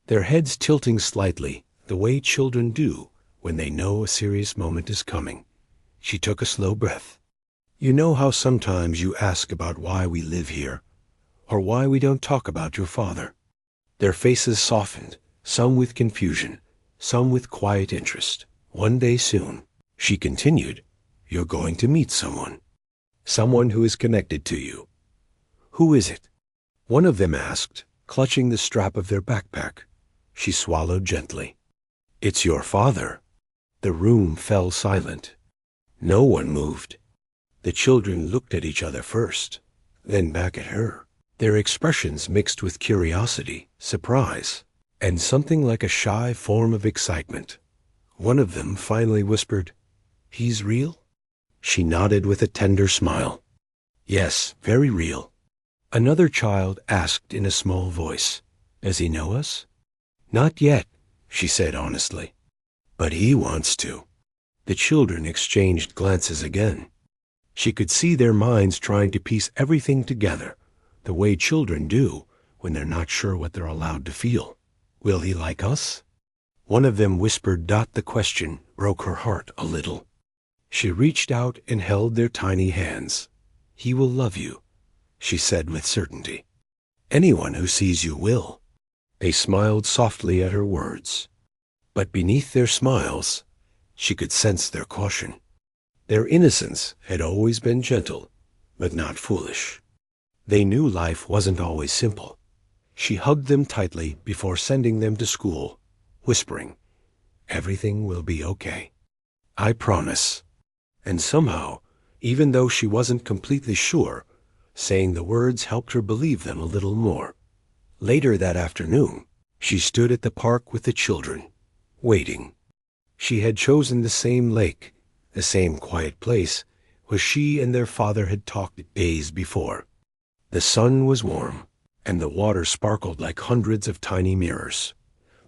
Speaker 1: their heads tilting slightly, the way children do when they know a serious moment is coming. She took a slow breath. You know how sometimes you ask about why we live here, or why we don't talk about your father? Their faces softened, some with confusion, some with quiet interest. One day soon, she continued, you're going to meet someone. Someone who is connected to you. Who is it? One of them asked, clutching the strap of their backpack. She swallowed gently. It's your father. The room fell silent. No one moved. The children looked at each other first, then back at her. Their expressions mixed with curiosity, surprise, and something like a shy form of excitement. One of them finally whispered, He's real? She nodded with a tender smile. Yes, very real. Another child asked in a small voice, Does he know us? Not yet, she said honestly. But he wants to. The children exchanged glances again. She could see their minds trying to piece everything together, the way children do when they're not sure what they're allowed to feel. Will he like us? One of them whispered. The question broke her heart a little. She reached out and held their tiny hands. He will love you. she said with certainty. Anyone who sees you will. They smiled softly at her words. But beneath their smiles, she could sense their caution. Their innocence had always been gentle, but not foolish. They knew life wasn't always simple. She hugged them tightly before sending them to school, whispering, "Everything will be okay. I promise." And somehow, even though she wasn't completely sure, saying the words helped her believe them a little more. Later that afternoon, she stood at the park with the children, waiting. She had chosen the same lake, the same quiet place where she and their father had talked days before. The sun was warm, and the water sparkled like hundreds of tiny mirrors.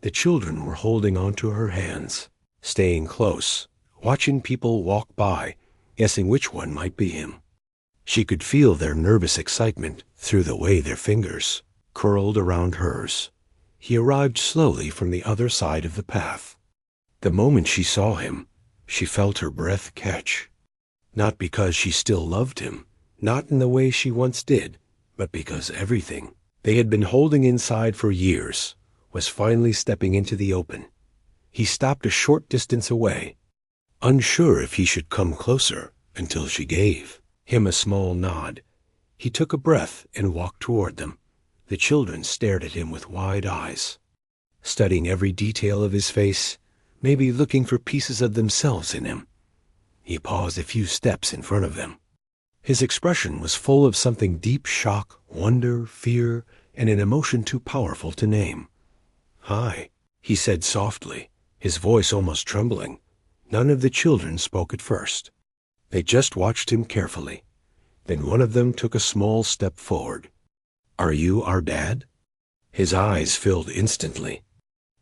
Speaker 1: The children were holding onto her hands, staying close, watching people walk by, guessing which one might be him. She could feel their nervous excitement through the way their fingers curled around hers. He arrived slowly from the other side of the path. The moment she saw him, she felt her breath catch. Not because she still loved him, not in the way she once did, but because everything they had been holding inside for years was finally stepping into the open. He stopped a short distance away, unsure if he should come closer, until she gave him a small nod. He took a breath and walked toward them. The children stared at him with wide eyes, studying every detail of his face, maybe looking for pieces of themselves in him. He paused a few steps in front of them. His expression was full of something deep: shock, wonder, fear, and an emotion too powerful to name. "Hi," he said softly, his voice almost trembling. None of the children spoke at first. They just watched him carefully. Then one of them took a small step forward. "Are you our dad?" His eyes filled instantly.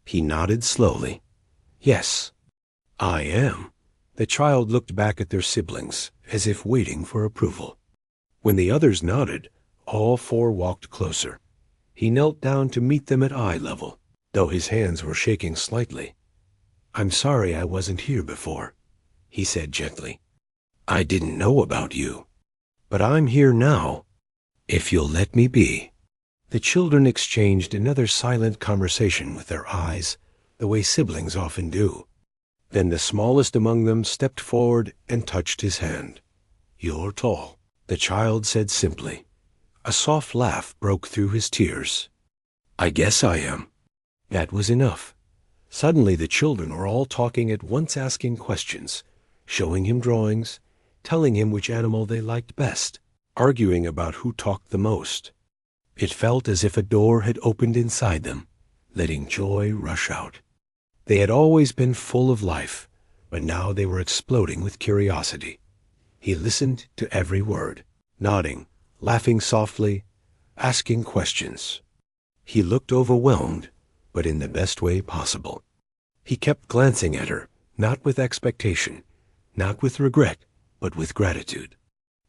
Speaker 1: He nodded slowly. "Yes, I am." The child looked back at their siblings, as if waiting for approval. When the others nodded, all four walked closer. He knelt down to meet them at eye level, though his hands were shaking slightly. "I'm sorry I wasn't here before," he said gently. "I didn't know about you. But I'm here now, if you'll let me be." The children exchanged another silent conversation with their eyes, the way siblings often do. Then the smallest among them stepped forward and touched his hand. "You're tall," the child said simply. A soft laugh broke through his tears. "I guess I am." That was enough. Suddenly the children were all talking at once, asking questions, showing him drawings, telling him which animal they liked best, arguing about who talked the most. It felt as if a door had opened inside them, letting joy rush out. They had always been full of life, but now they were exploding with curiosity. He listened to every word, nodding, laughing softly, asking questions. He looked overwhelmed, but in the best way possible. He kept glancing at her, not with expectation, not with regret, but with gratitude.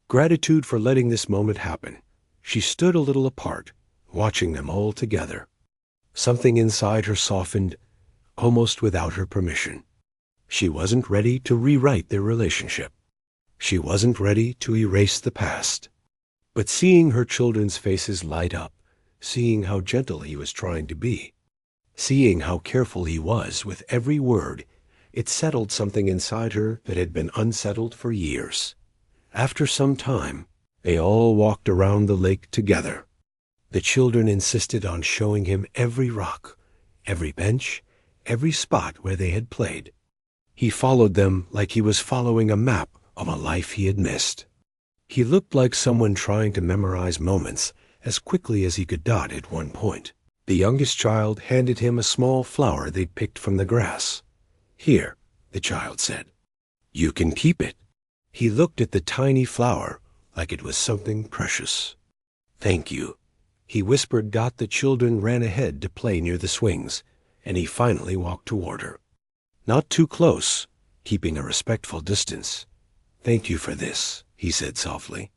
Speaker 1: Gratitude for letting this moment happen. She stood a little apart, watching them all together. Something inside her softened, almost without her permission. She wasn't ready to rewrite their relationship. She wasn't ready to erase the past. But seeing her children's faces light up, seeing how gentle he was trying to be, seeing how careful he was with every word, it settled something inside her that had been unsettled for years. After some time, they all walked around the lake together. The children insisted on showing him every rock, every bench, every spot where they had played. He followed them like he was following a map of a life he had missed. He looked like someone trying to memorize moments as quickly as he could dot at one point. The youngest child handed him a small flower they'd picked from the grass. "Here," the child said. "You can keep it." He looked at the tiny flower like it was something precious. "Thank you," he whispered. The children ran ahead to play near the swings, and he finally walked toward her. Not too close, keeping a respectful distance. "Thank you for this," he said softly.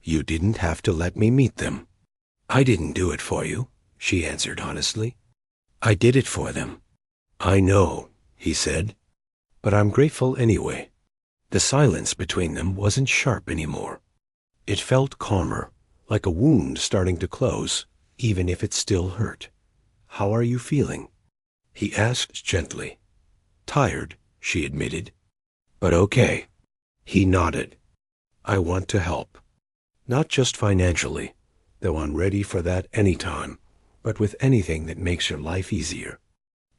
Speaker 1: "You didn't have to let me meet them." "I didn't do it for you," she answered honestly. "I did it for them." "I know," he said, "but I'm grateful anyway." The silence between them wasn't sharp anymore. It felt calmer, like a wound starting to close, even if it still hurt. "How are you feeling?" he asked gently. "Tired," she admitted. "But okay." He nodded. "I want to help. Not just financially, though I'm ready for that anytime, but with anything that makes your life easier.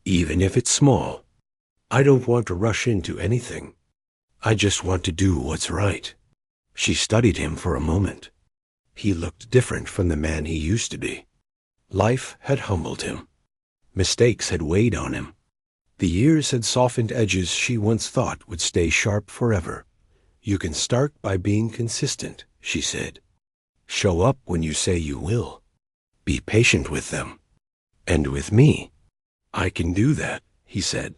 Speaker 1: Even if it's small. I don't want to rush into anything. I just want to do what's right." She studied him for a moment. He looked different from the man he used to be. Life had humbled him. Mistakes had weighed on him. The years had softened edges she once thought would stay sharp forever. "You can start by being consistent," she said. "Show up when you say you will. Be patient with them. And with me." "I can do that," he said.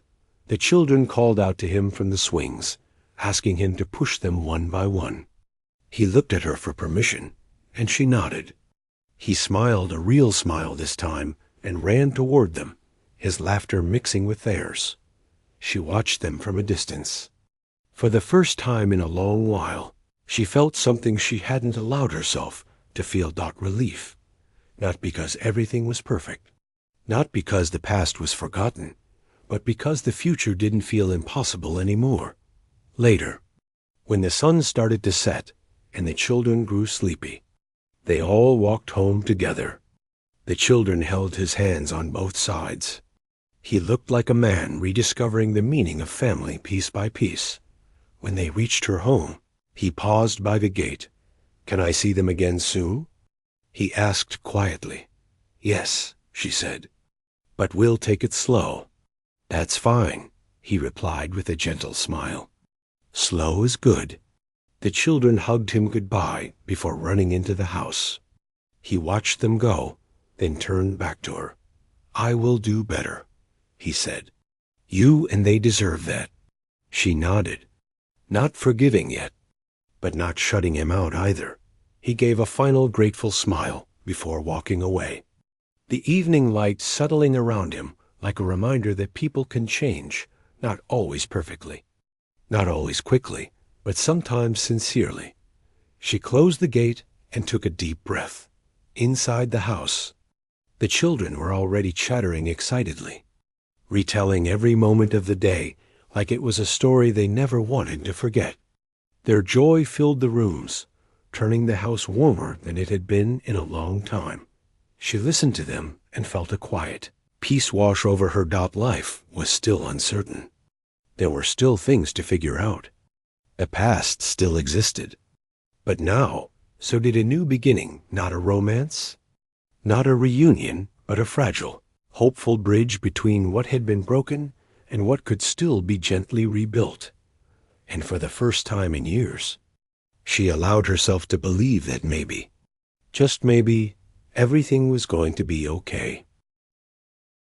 Speaker 1: The children called out to him from the swings, asking him to push them one by one. He looked at her for permission, and she nodded. He smiled, a real smile this time, and ran toward them, his laughter mixing with theirs. She watched them from a distance. For the first time in a long while, she felt something she hadn't allowed herself to feel. Relief. Not because everything was perfect. Not because the past was forgotten, but because the future didn't feel impossible anymore. Later, when the sun started to set and the children grew sleepy, they all walked home together. The children held his hands on both sides. He looked like a man rediscovering the meaning of family piece by piece. When they reached her home, he paused by the gate. "Can I see them again soon?" he asked quietly. "Yes," she said, "but we'll take it slow." "That's fine," he replied with a gentle smile. "Slow is good." The children hugged him goodbye before running into the house. He watched them go, then turned back to her. "I will do better," he said. "You and they deserve that." She nodded. Not forgiving yet, but not shutting him out either. He gave a final grateful smile before walking away. The evening light settling around him like a reminder that people can change, not always perfectly, not always quickly, but sometimes sincerely. She closed the gate and took a deep breath. Inside the house, the children were already chattering excitedly, retelling every moment of the day like it was a story they never wanted to forget. Their joy filled the rooms, turning the house warmer than it had been in a long time. She listened to them and felt a quiet peace wash over her. Life was still uncertain. There were still things to figure out. The past still existed. But now, so did a new beginning, not a romance, not a reunion, but a fragile, hopeful bridge between what had been broken and what could still be gently rebuilt. And for the first time in years, she allowed herself to believe that maybe, just maybe, everything was going to be okay.